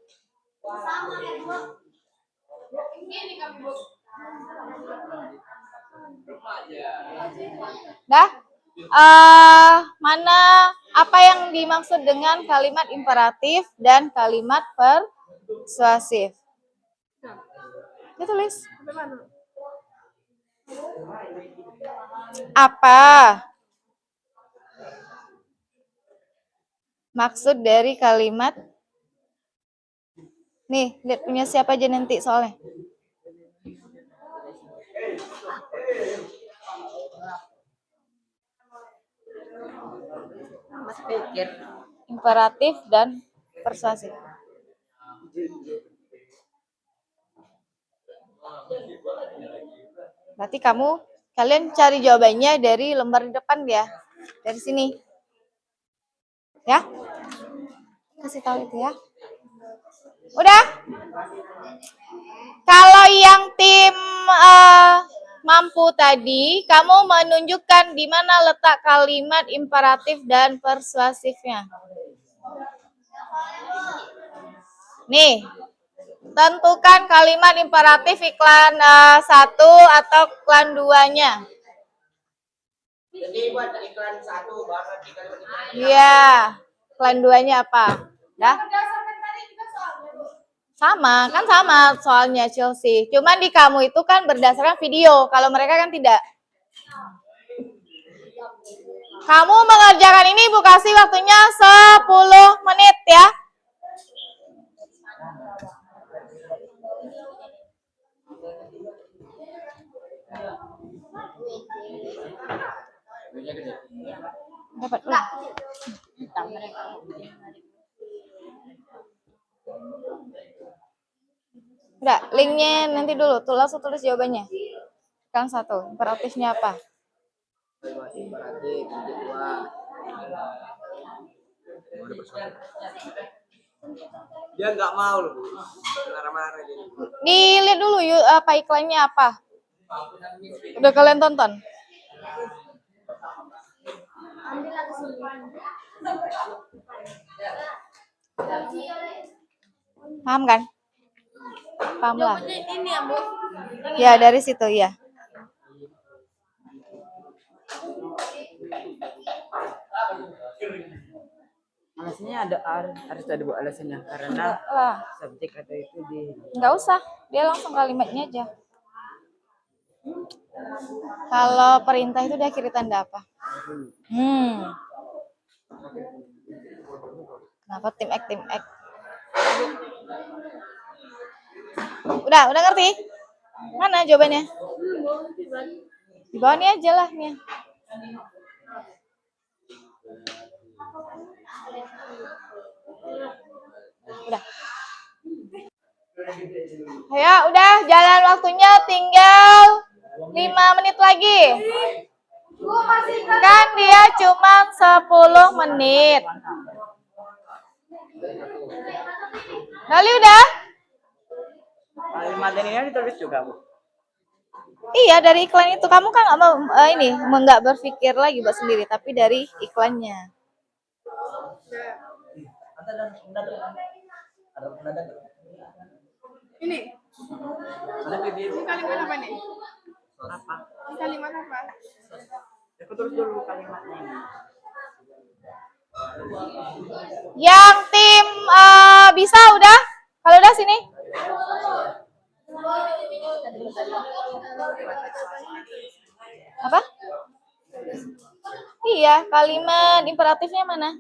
B: Dah? Mana apa yang dimaksud dengan kalimat imperatif dan kalimat persuasif? Ditulis. Apa maksud dari kalimat? Nih, lihat punya siapa aja nanti soalnya. Imperatif dan persuasif. Berarti kalian cari jawabannya dari lembar depan ya. Dari sini. Ya? Kasih tahu itu ya. Udah? Kalau yang tim mampu tadi, kamu menunjukkan di mana letak kalimat imperatif dan persuasifnya. Nih, tentukan kalimat imperatif iklan 1 atau iklan 2-nya.
C: Jadi buat iklan 1 baru iklan 2.
B: Iya, iklan 2-nya apa? Dah? Sama, kan sama soalnya Chelsea. Cuman di kamu itu kan berdasarkan video, kalau mereka kan tidak. Kamu mengerjakan ini Ibu kasih waktunya 10 menit ya. Dapat ulang. Udah, linknya nanti dulu. Langsung tulis jawabannya. Yang 1, imperatifnya apa?
C: Imperatif, kedua. Dia nggak mau loh, Bu. Marah-marah jadi.
B: Dilihat dulu yuk apa iklannya apa. Udah kalian tonton? Paham kan? Paham lah.
E: Jawabannya ini ya, Bu.
B: Ya, dari situ ya.
F: Alasannya harus ada bu alasannya karena
B: Lah,
F: subjek atau itu di
B: nggak usah. Dia langsung kalimatnya aja. Kalau perintah itu diakhiri tanda apa? Kenapa tim X, tim X? Udah ngerti? Mana jawabannya? Di bawah ini aja lah nih. Udah. Ayo, udah jalan waktunya tinggal 5 menit lagi. Kan dia cuma 10 menit. Kali udah?
F: kalimat ini ditulis juga bu.
B: Iya, dari iklan itu. Kamu kan nggak mau nggak berpikir lagi buat sendiri, tapi dari iklannya.
E: Ini. Ini kalimat apa nih?
F: Apa?
E: Ini kalimat apa?
F: Aku tulis dulu kalimatnya ini.
B: Yang tim bisa udah? Kalau udah sini. Apa? Iya, kalimat imperatifnya mana?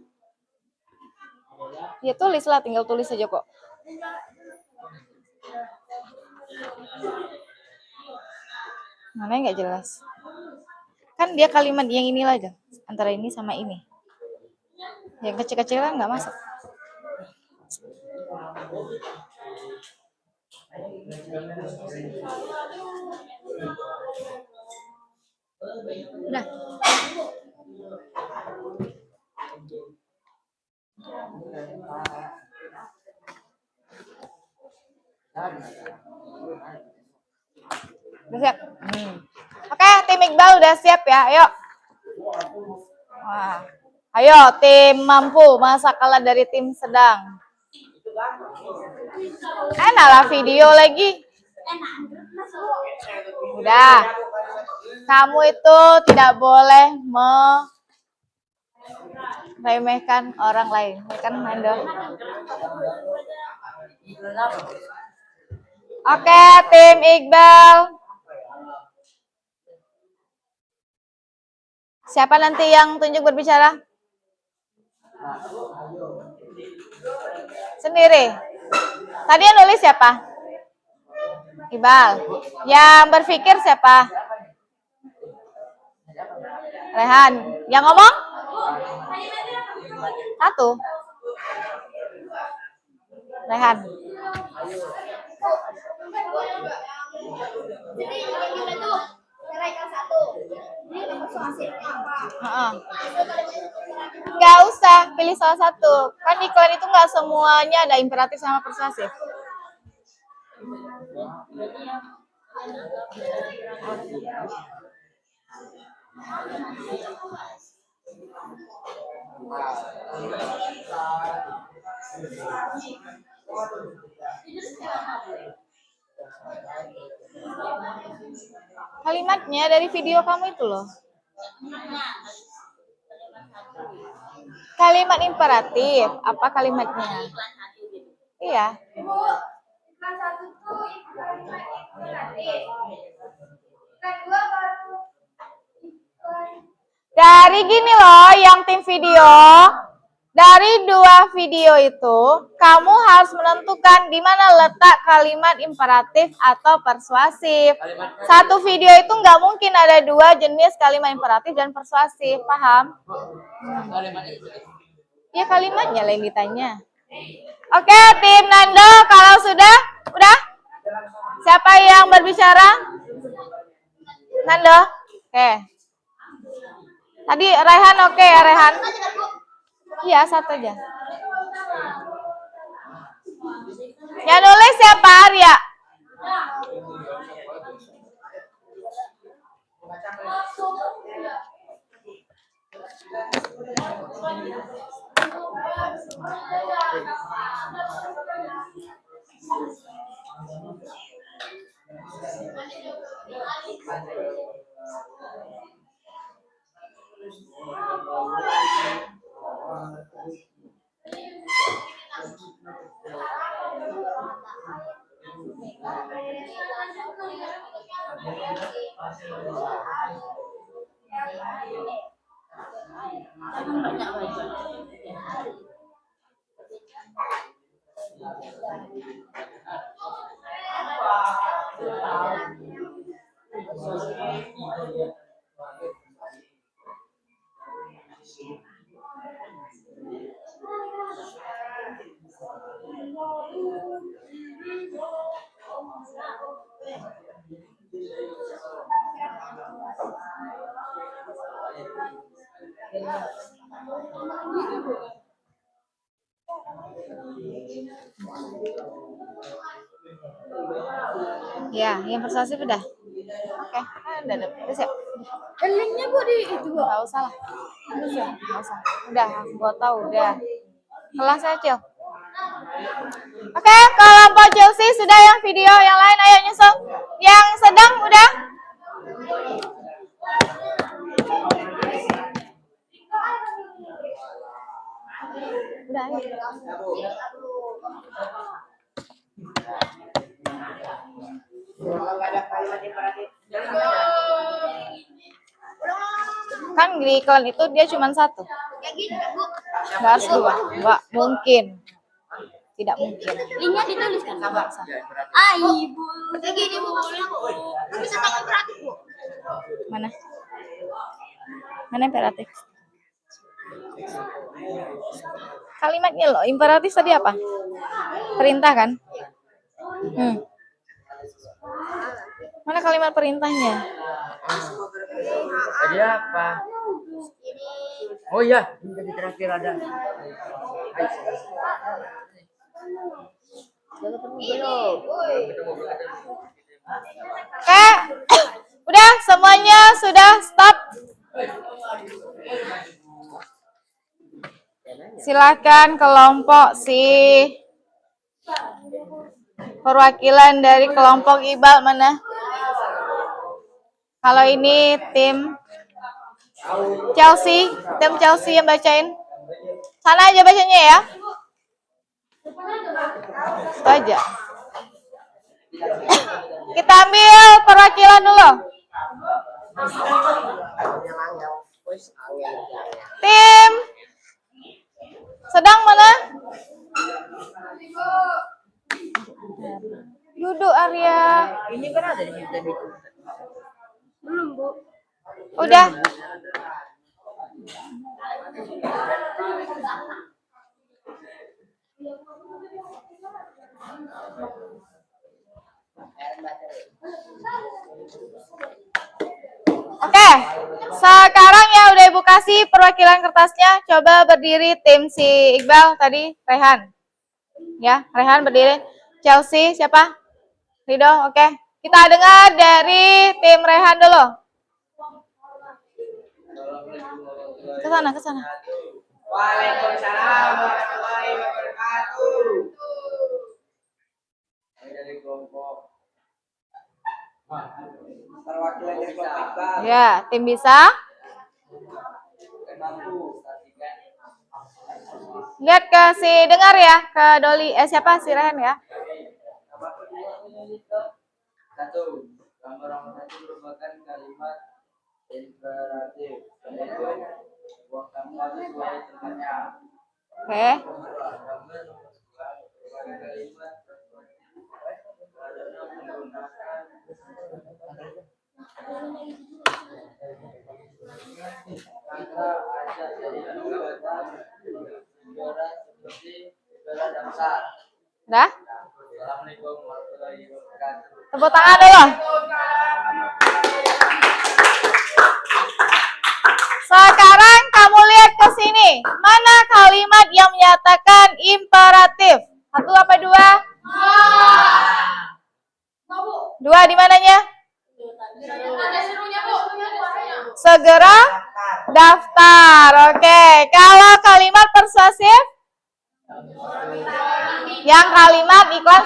B: Ya tulis lah, tinggal tulis aja kok. Mana yang nggak jelas? Kan dia kalimat yang inilah aja, antara ini sama ini. Yang kecil-kecilan nggak masuk. Udah. Udah siap? Oke, tim Iqbal udah siap ya, ayo. Wah. Ayo, tim mampu masa kalah dari tim sedang. Enak lah video lagi. Udah. Kamu itu tidak boleh meremehkan orang lain. Ya kan, Mando? Oke, tim Iqbal. Siapa nanti yang tunjuk berbicara? Sendiri. Tadi yang nulis siapa? Iqbal. Yang berpikir siapa? Rehan. Yang ngomong? Satu. Rehan. Nggak usah pilih salah satu. Kan iklan itu nggak semuanya ada imperatif sama persuasif. Kalimatnya dari video kamu itu loh. Kalimat imperatif, apa kalimatnya? Iya. Dari gini loh, yang tim video. Dari 2 video itu, kamu harus menentukan di mana letak kalimat imperatif atau persuasif. Satu video itu nggak mungkin ada 2 jenis kalimat imperatif dan persuasif, paham? Ya kalimatnya lah yang ditanya. Oke, tim Nando, kalau sudah, udah? Siapa yang berbicara? Nando? Oke. Tadi Rehan oke ya, Rehan? Iya, satu aja. Yang nulis siapa, Arya? Ya, yang persuasif udah. Oke, udah siap.
E: Linknya Bu di itu Bu.
B: Gak usah lah. Gak usah. Udah, gua tahu udah. Kelasnya Cil. Oke, kelompok Chelsea sudah yang video, yang lain ayo nyusul. Yang sedang udah. Udah, ayo. Kan di iklan itu dia cuma satu. Nggak harus dua. Nggak mungkin. Tidak mungkin.
E: Linknya dituliskan. Ah, Ibu. Kayak gini Bu. Bisa pakai imperatif Bu.
B: Mana? Mana imperatif? Kalimatnya loh, imperatif tadi apa? Perintah kan? Mana kalimat perintahnya?
F: Tadi apa? Oh iya, ini tadi terakhir ada.
B: Oke, udah semuanya sudah stop. Silakan kelompok si perwakilan dari kelompok Iqbal mana? Kalau ini tim Chelsea yang bacain. Sana aja bacanya ya. Itu aja. Kita ambil perwakilan dulu. Tim sedang mana? Duduk Arya.
F: Ini kan ada di situ.
E: Belum Bu.
B: Udah. Oke, sekarang ya udah Ibu kasih perwakilan kertasnya. Coba berdiri tim si Iqbal tadi, Rehan. Ya, Rehan berdiri. Chelsea siapa? Rido, oke. Kita dengar dari tim Rehan dulu. Ke sana.
C: Waalaikumsalam warahmatullahi wabarakatuh. Dari kelompok perwakilan dari kelompok Iqbal.
B: Ya, tim bisa. Lihat ke si dengar ya, ke Doli. Siapa si Rehan ya?
C: Satu, gambar nomor satu merupakan kalimat imperatif, yaitu bukan kali sesuai terkatnya.
B: Oke.
C: Gambar nomor dua merupakan kalimat karena menggunakan kata ada dari kata negara seperti negara dasar.
B: Udah?
C: Assalamualaikum warahmatullahi wabarakatuh.
B: Tepuk tangan dulu. Sekarang kamu lihat ke sini. Mana kalimat yang menyatakan imperatif? Satu apa dua? Dua di mananya? Segera daftar. Oke. Kalau kalimat persuasif? Yang kalimat iklan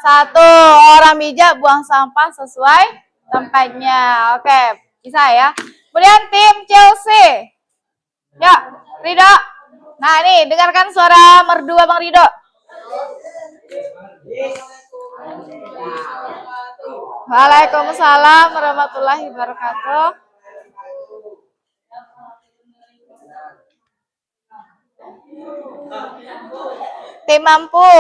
B: satu, orang bijak buang sampah sesuai tempatnya. Oke, bisa ya. Kemudian tim Chelsea. Yuk, Rido. Nah, nih dengarkan suara merdu Bang Rido. Waalaikumsalam warahmatullahi wabarakatuh. Tim mampu.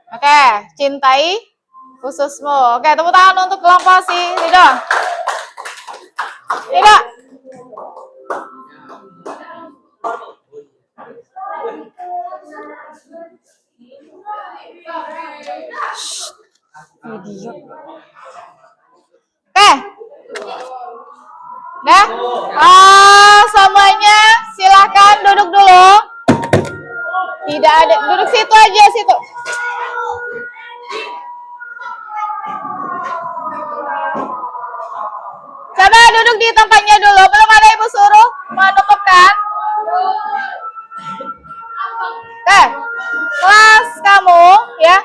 B: Oke, cintai khususmu. Oke, tepuk tangan untuk kelompok si Rido. Rido. Video. Oke. Dah. Semuanya silakan duduk dulu. Tidak ada, duduk situ aja situ. Coba duduk di tempatnya dulu. Belum ada ibu suruh menutup kan? Oke, kelas kamu ya.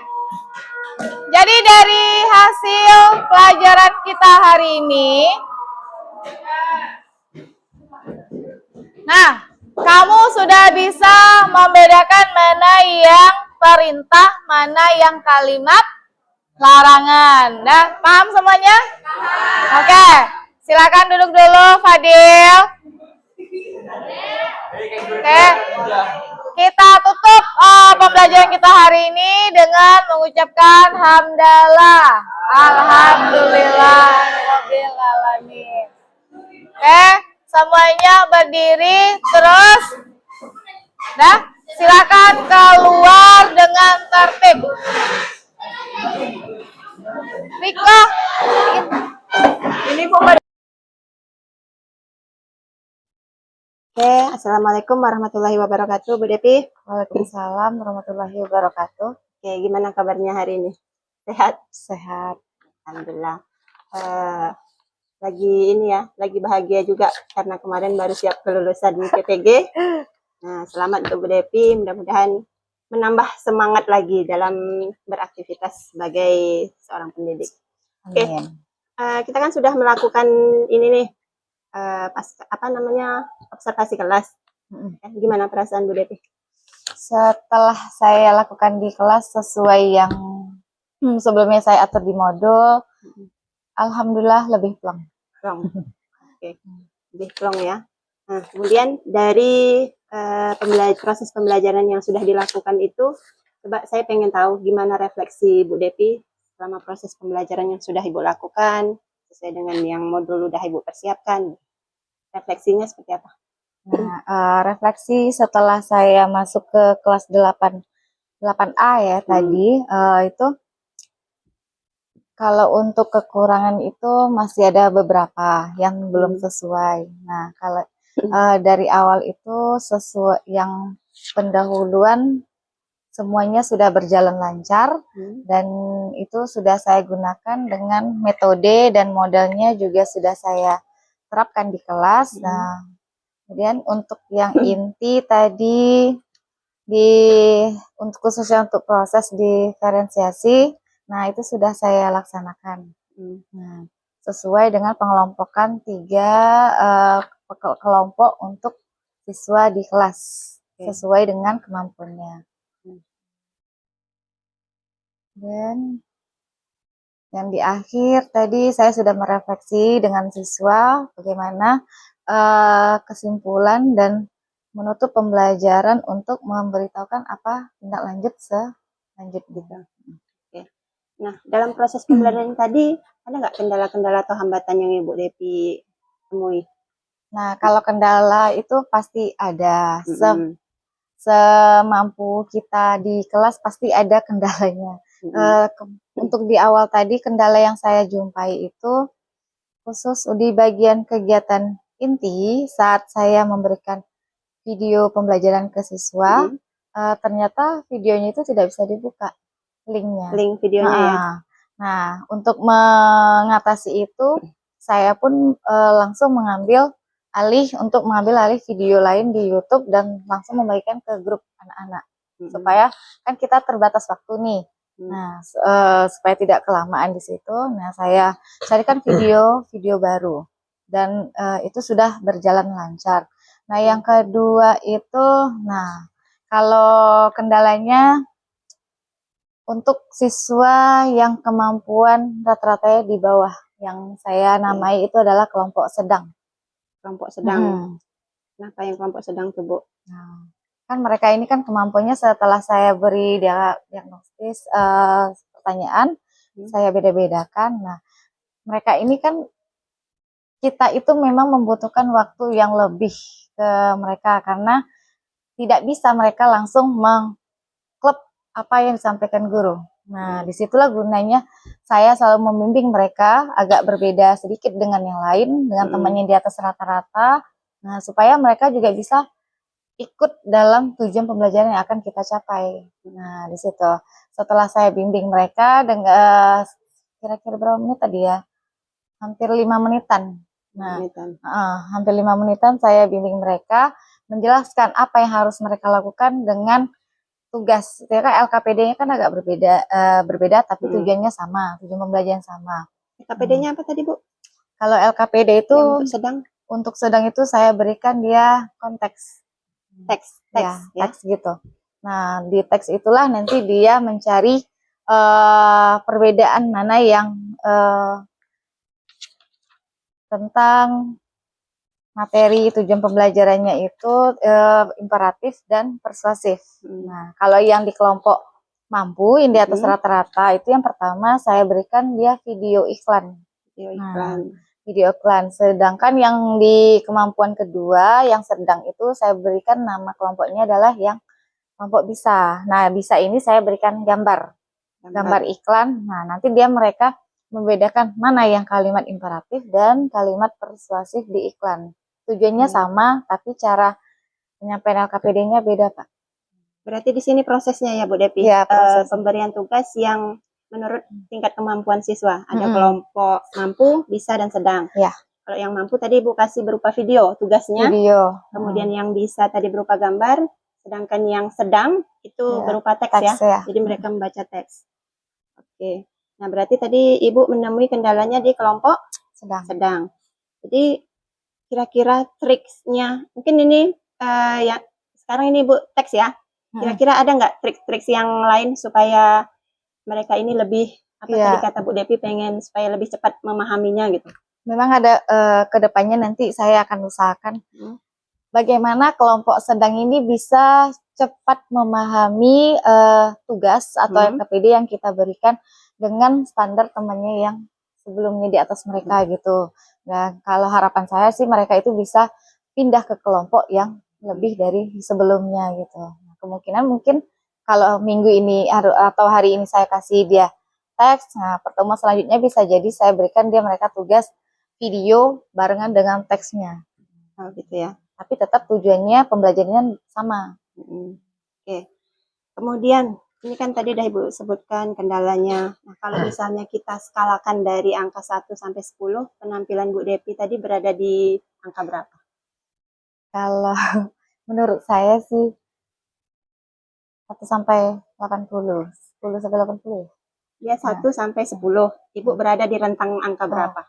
B: Jadi dari hasil pelajaran kita hari ini, nah, kamu sudah bisa membedakan mana yang perintah, mana yang kalimat larangan. Nah, paham semuanya? Oke, silakan duduk dulu, Fadil. Oke, kita tutup pembelajaran kita hari ini dengan mengucapkan hamdalah, alhamdulillah, rabbil alamin. Oke, semuanya berdiri terus. Nah, silakan keluar dengan tertib. Riko, ini Bu.
A: Oke, assalamualaikum warahmatullahi wabarakatuh, Bu Depi.
B: Waalaikumsalam warahmatullahi wabarakatuh.
A: Oke, gimana kabarnya hari ini? Sehat?
B: Sehat.
A: Alhamdulillah. Lagi ini ya, lagi bahagia juga karena kemarin baru siap kelulusan PPG. Nah, selamat untuk Bu Depi. Mudah-mudahan menambah semangat lagi dalam beraktivitas sebagai seorang pendidik. Oke, kita kan sudah melakukan ini nih. Observasi kelas. Gimana perasaan Bu Depi?
B: Setelah saya lakukan di kelas sesuai yang sebelumnya saya atur di modul, alhamdulillah lebih plong.
A: Oke, lebih plong ya. Nah, kemudian dari proses pembelajaran yang sudah dilakukan itu, coba saya pengen tahu gimana refleksi Bu Depi selama proses pembelajaran yang sudah Ibu lakukan, sesuai dengan yang modul udah Ibu persiapkan. Refleksinya seperti apa?
B: Nah, refleksi setelah saya masuk ke kelas 8A ya tadi, itu kalau untuk kekurangan itu masih ada beberapa yang belum sesuai. Nah, kalau dari awal itu sesuai yang pendahuluan semuanya sudah berjalan lancar dan itu sudah saya gunakan dengan metode dan modelnya juga sudah saya terapkan di kelas. Nah, kemudian untuk yang inti tadi untuk khususnya untuk proses diferensiasi, nah itu sudah saya laksanakan. Nah, sesuai dengan pengelompokan 3 kelompok untuk siswa di kelas sesuai dengan kemampuannya. Dan yang di akhir tadi saya sudah merefleksi dengan siswa bagaimana kesimpulan dan menutup pembelajaran untuk memberitahukan apa tindak lanjut selanjutnya.
A: Oke. Nah, dalam proses pembelajaran tadi ada nggak kendala-kendala atau hambatan yang Ibu Depi temui?
B: Nah, kalau kendala itu pasti ada.
A: Mm-mm.
B: Semampu kita di kelas pasti ada kendalanya. Untuk di awal tadi kendala yang saya jumpai itu khusus di bagian kegiatan inti saat saya memberikan video pembelajaran ke siswa, ternyata videonya itu tidak bisa dibuka linknya.
A: Link videonya ya.
B: Nah, untuk mengatasi itu, saya pun langsung mengambil alih video lain di YouTube dan langsung membagikan ke grup anak-anak supaya kan kita terbatas waktu nih. Nah, supaya tidak kelamaan di situ, nah saya carikan video baru dan itu sudah berjalan lancar. Nah, yang kedua itu, nah kalau kendalanya untuk siswa yang kemampuan rata-ratanya di bawah, yang saya namai itu adalah kelompok sedang.
A: Kelompok sedang. Kenapa yang kelompok sedang tuh, Bu?
B: Nah, kan mereka ini kan kemampuannya setelah saya beri diagnostis pertanyaan, saya beda-bedakan. Nah, mereka ini kan kita itu memang membutuhkan waktu yang lebih ke mereka karena tidak bisa mereka langsung mengklep apa yang disampaikan guru. Nah, disitulah gunanya saya selalu membimbing mereka agak berbeda sedikit dengan yang lain, dengan temannya di atas rata-rata. Nah, supaya mereka juga bisa ikut dalam tujuan pembelajaran yang akan kita capai. Nah, di situ setelah saya bimbing mereka dengan kira-kira berapa menit tadi ya? Hampir 5 menitan. Nah, hampir 5 menitan saya bimbing mereka, menjelaskan apa yang harus mereka lakukan dengan tugas. Ya kan LKPD-nya kan agak berbeda tapi tujuannya sama, tujuan pembelajaran sama.
A: LKPD-nya apa tadi, Bu?
B: Kalau LKPD itu
A: untuk
B: sedang itu saya berikan dia konteks.
A: Teks
B: Gitu. Nah, di teks itulah nanti dia mencari perbedaan mana yang tentang materi tujuan pembelajarannya itu imperatif dan persuasif. Nah, kalau yang di kelompok mampu, yang di atas rata-rata itu yang pertama saya berikan dia video iklan. Video iklan. Sedangkan yang di kemampuan kedua, yang sedang itu saya berikan nama kelompoknya adalah yang kelompok bisa. Nah, bisa ini saya berikan gambar iklan. Nah, nanti mereka membedakan mana yang kalimat imperatif dan kalimat persuasif di iklan. Tujuannya sama, tapi cara penyampaian LKPD-nya beda, Pak.
A: Berarti di sini prosesnya ya, Bu Depi?
B: Ya, proses
A: pemberian tugas yang menurut tingkat kemampuan siswa. Ada kelompok mampu, bisa, dan sedang.
B: Ya.
A: Kalau yang mampu tadi Ibu kasih berupa video tugasnya. Kemudian yang bisa tadi berupa gambar. Sedangkan yang sedang itu berupa teks ya. Jadi mereka membaca teks. Oke. Nah, berarti tadi Ibu menemui kendalanya di kelompok sedang. Jadi kira-kira triksnya, mungkin ini ya sekarang ini Bu teks ya. Kira-kira ada nggak trik-trik yang lain supaya mereka ini lebih tadi kata Bu Depi pengen supaya lebih cepat memahaminya gitu?
B: Memang ada kedepannya nanti saya akan usahakan bagaimana kelompok sedang ini bisa cepat memahami tugas atau LKPD yang kita berikan dengan standar temannya yang sebelumnya di atas mereka gitu. Nah, kalau harapan saya sih mereka itu bisa pindah ke kelompok yang lebih dari sebelumnya gitu. Nah, kemungkinan mungkin kalau minggu ini atau hari ini saya kasih dia teks, nah pertemuan selanjutnya bisa jadi saya berikan mereka tugas video barengan dengan teksnya.
A: Oh gitu ya.
B: Tapi tetap tujuannya pembelajarannya sama.
A: Oke. Kemudian ini kan tadi udah Ibu sebutkan kendalanya. Nah, kalau misalnya kita skalakan dari angka 1 sampai 10, penampilan Bu Depi tadi berada di angka berapa?
B: Kalau menurut saya sih 1 sampai 80. 10 sampai 80.
A: Ya, 1 sampai 10. Ibu berada di rentang angka berapa?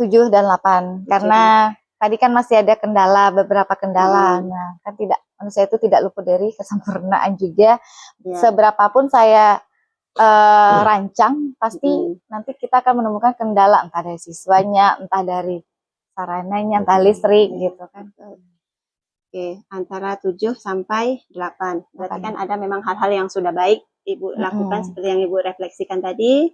B: 7 dan 8. Karena tadi kan masih ada beberapa kendala. Nah, kan manusia itu tidak luput dari kesempurnaan juga. Seberapapun saya rancang, pasti nanti kita akan menemukan kendala entah dari siswanya, entah dari sarananya, entah listrik gitu kan.
A: Oke, antara 7 sampai 8. Berarti kan ada memang hal-hal yang sudah baik Ibu lakukan seperti yang Ibu refleksikan tadi.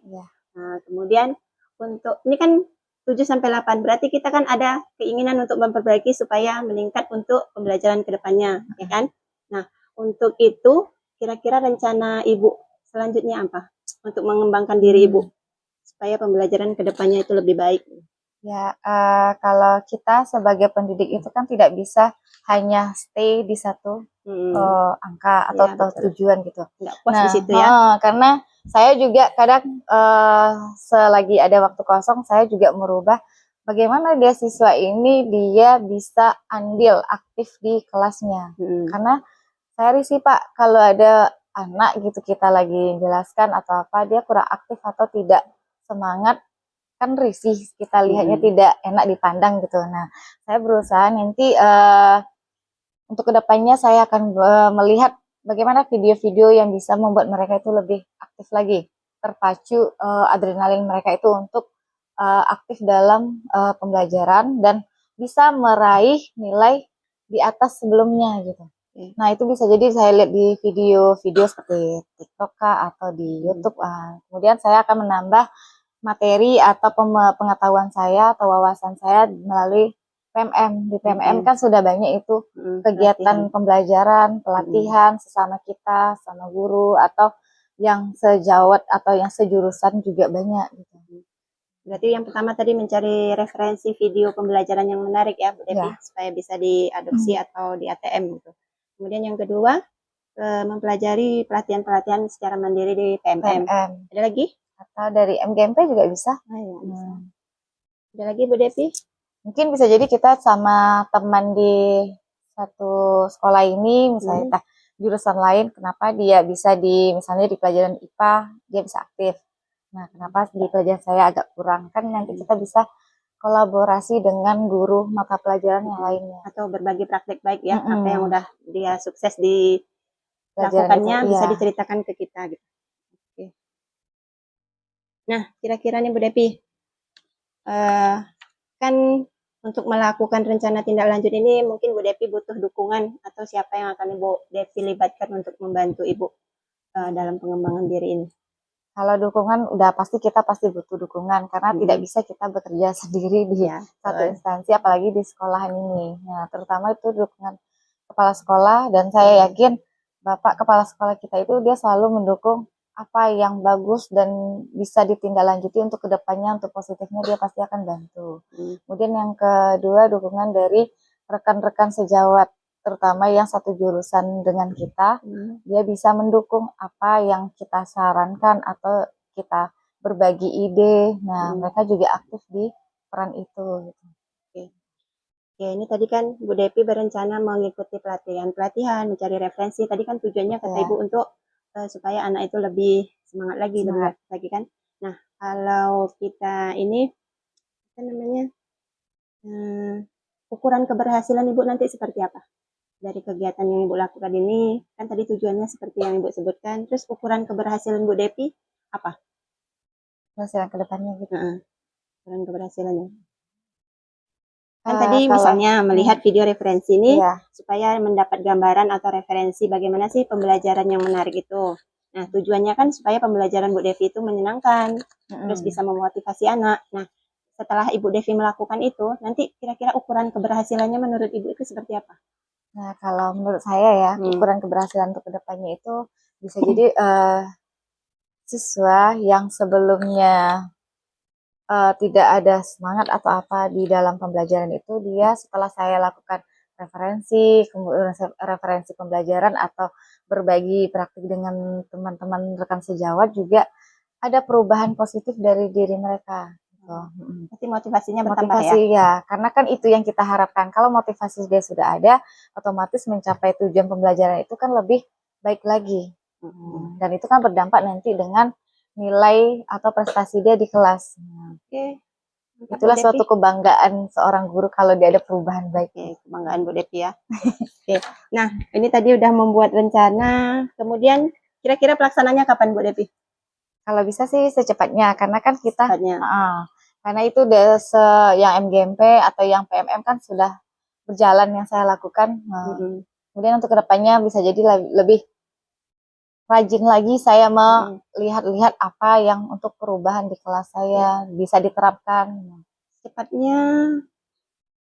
A: Nah, kemudian untuk ini kan 7 sampai 8. Berarti kita kan ada keinginan untuk memperbaiki supaya meningkat untuk pembelajaran ke depannya, ya kan? Nah, untuk itu kira-kira rencana Ibu selanjutnya apa? Untuk mengembangkan diri Ibu supaya pembelajaran ke depannya itu lebih baik.
B: Ya, kalau kita sebagai pendidik itu kan tidak bisa hanya stay di satu angka atau
A: Ya, betul.
B: tujuan gitu.
A: Nggak puas di situ ya.
B: Karena saya juga kadang selagi ada waktu kosong, saya juga merubah bagaimana dia siswa ini dia bisa andil aktif di kelasnya. Karena saya risih Pak, kalau ada anak gitu kita lagi jelaskan atau apa, dia kurang aktif atau tidak semangat, kan risih kita lihatnya tidak enak dipandang gitu. Nah, saya berusaha nanti untuk kedepannya saya akan melihat bagaimana video-video yang bisa membuat mereka itu lebih aktif lagi, terpacu adrenalin mereka itu untuk aktif dalam pembelajaran dan bisa meraih nilai di atas sebelumnya gitu. Nah, itu bisa jadi saya lihat di video-video seperti TikTok kah, atau di YouTube. Kemudian saya akan menambah materi atau pengetahuan saya atau wawasan saya melalui PMM. Di PMM kan sudah banyak itu kegiatan pembelajaran, pelatihan sesama kita, sama guru, atau yang sejawat atau yang sejurusan juga banyak gitu.
A: Berarti yang pertama tadi mencari referensi video pembelajaran yang menarik ya, Bu Devi, supaya bisa diadopsi atau di ATM gitu. Kemudian yang kedua, mempelajari pelatihan-pelatihan secara mandiri di PMM. Ada lagi?
B: Atau dari MGMP juga bisa.
A: Bisa. Ada lagi Bu Devi?
B: Mungkin bisa jadi kita sama teman di satu sekolah ini, misalnya jurusan lain, kenapa dia bisa misalnya di pelajaran IPA, dia bisa aktif. Nah, kenapa di pelajaran saya agak kurang? Kan nanti kita bisa kolaborasi dengan guru mata pelajaran yang lainnya.
A: Atau berbagi praktek baik ya, apa yang udah dia sukses di lakukannya bisa diceritakan ke kita gitu. Oke. Nah, kira-kira nih Bu Devi, kan untuk melakukan rencana tindak lanjut ini mungkin Bu Devi butuh dukungan atau siapa yang akan Ibu Devi libatkan untuk membantu Ibu dalam pengembangan diri ini?
B: Kalau dukungan udah kita pasti butuh dukungan karena tidak bisa kita bekerja sendiri di satu instansi, apalagi di sekolahan ini. Nah, terutama itu dukungan kepala sekolah, dan saya yakin Bapak kepala sekolah kita itu dia selalu mendukung apa yang bagus dan bisa ditindaklanjuti untuk kedepannya, untuk positifnya dia pasti akan bantu. Kemudian yang kedua, dukungan dari rekan-rekan sejawat, terutama yang satu jurusan dengan kita, dia bisa mendukung apa yang kita sarankan atau kita berbagi ide. Nah, mereka juga aktif di peran itu. Gitu.
A: Ya, ini tadi kan Bu Devi berencana mengikuti pelatihan, mencari referensi. Tadi kan tujuannya kata Ibu untuk supaya anak itu lebih semangat lagi, lebih lagi kan. Nah, kalau kita ini apa namanya, ukuran keberhasilan Ibu nanti seperti apa? Dari kegiatan yang Ibu lakukan ini, kan tadi tujuannya seperti yang Ibu sebutkan. Terus ukuran keberhasilan Bu Devi apa?
B: Keberhasilan ke depannya gitu.
A: Ukuran keberhasilannya. Kan tadi misalnya melihat video referensi ini supaya mendapat gambaran atau referensi bagaimana sih pembelajaran yang menarik itu. Nah, tujuannya kan supaya pembelajaran Bu Devi itu menyenangkan, terus bisa memotivasi anak. Nah, setelah Ibu Devi melakukan itu, nanti kira-kira ukuran keberhasilannya menurut Ibu itu seperti apa?
B: Nah, kalau menurut saya ya, ukuran keberhasilan untuk kedepannya itu bisa jadi siswa yang sebelumnya tidak ada semangat atau apa di dalam pembelajaran itu, dia setelah saya lakukan referensi pembelajaran atau berbagi praktik dengan teman-teman rekan sejawat, juga ada perubahan positif dari diri mereka.
A: Pasti motivasinya bertambah
B: ya, karena kan itu yang kita harapkan. Kalau motivasi dia sudah ada, otomatis mencapai tujuan pembelajaran itu kan lebih baik lagi. Dan itu kan berdampak nanti dengan nilai atau prestasi dia di kelas. Itulah suatu kebanggaan seorang guru kalau dia ada perubahan baik.
A: Kebanggaan Bu Devi ya. Nah, ini tadi udah membuat rencana, kemudian kira-kira pelaksananya kapan Bu Devi?
B: Kalau bisa sih secepatnya, karena kan kita karena itu yang MGMP atau yang PMM kan sudah berjalan yang saya lakukan. Kemudian untuk kedepannya bisa jadi lebih rajin lagi saya melihat-lihat apa yang untuk perubahan di kelas saya bisa diterapkan.
A: secepatnya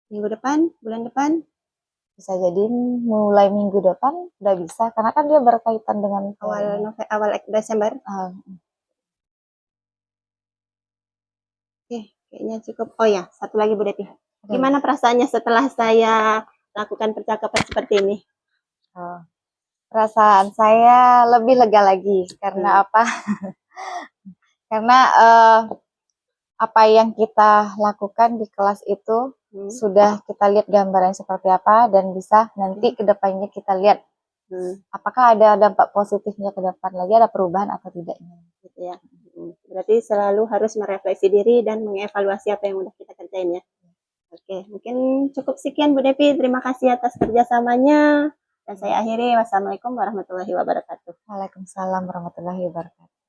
A: minggu depan, bulan depan.
B: Bisa jadi mulai minggu depan udah bisa, karena kan dia berkaitan dengan
A: Awal Desember.
B: Ah,
A: Oke, kayaknya cukup. Oh ya, satu lagi Bu Devi. Gimana perasaannya setelah saya lakukan percakapan seperti ini?
B: oh. Perasaan saya lebih lega lagi karena apa? Karena apa yang kita lakukan di kelas itu sudah kita lihat gambaran seperti apa, dan bisa nanti ke depannya kita lihat apakah ada dampak positifnya ke depan lagi, ada perubahan atau tidaknya.
A: Gitu ya. Berarti selalu harus merefleksi diri dan mengevaluasi apa yang udah kita kerjain ya. Oke, mungkin cukup sekian Bu Devi. Terima kasih atas kerjasamanya. Dan saya akhiri. Wassalamualaikum warahmatullahi wabarakatuh.
B: Waalaikumsalam warahmatullahi wabarakatuh.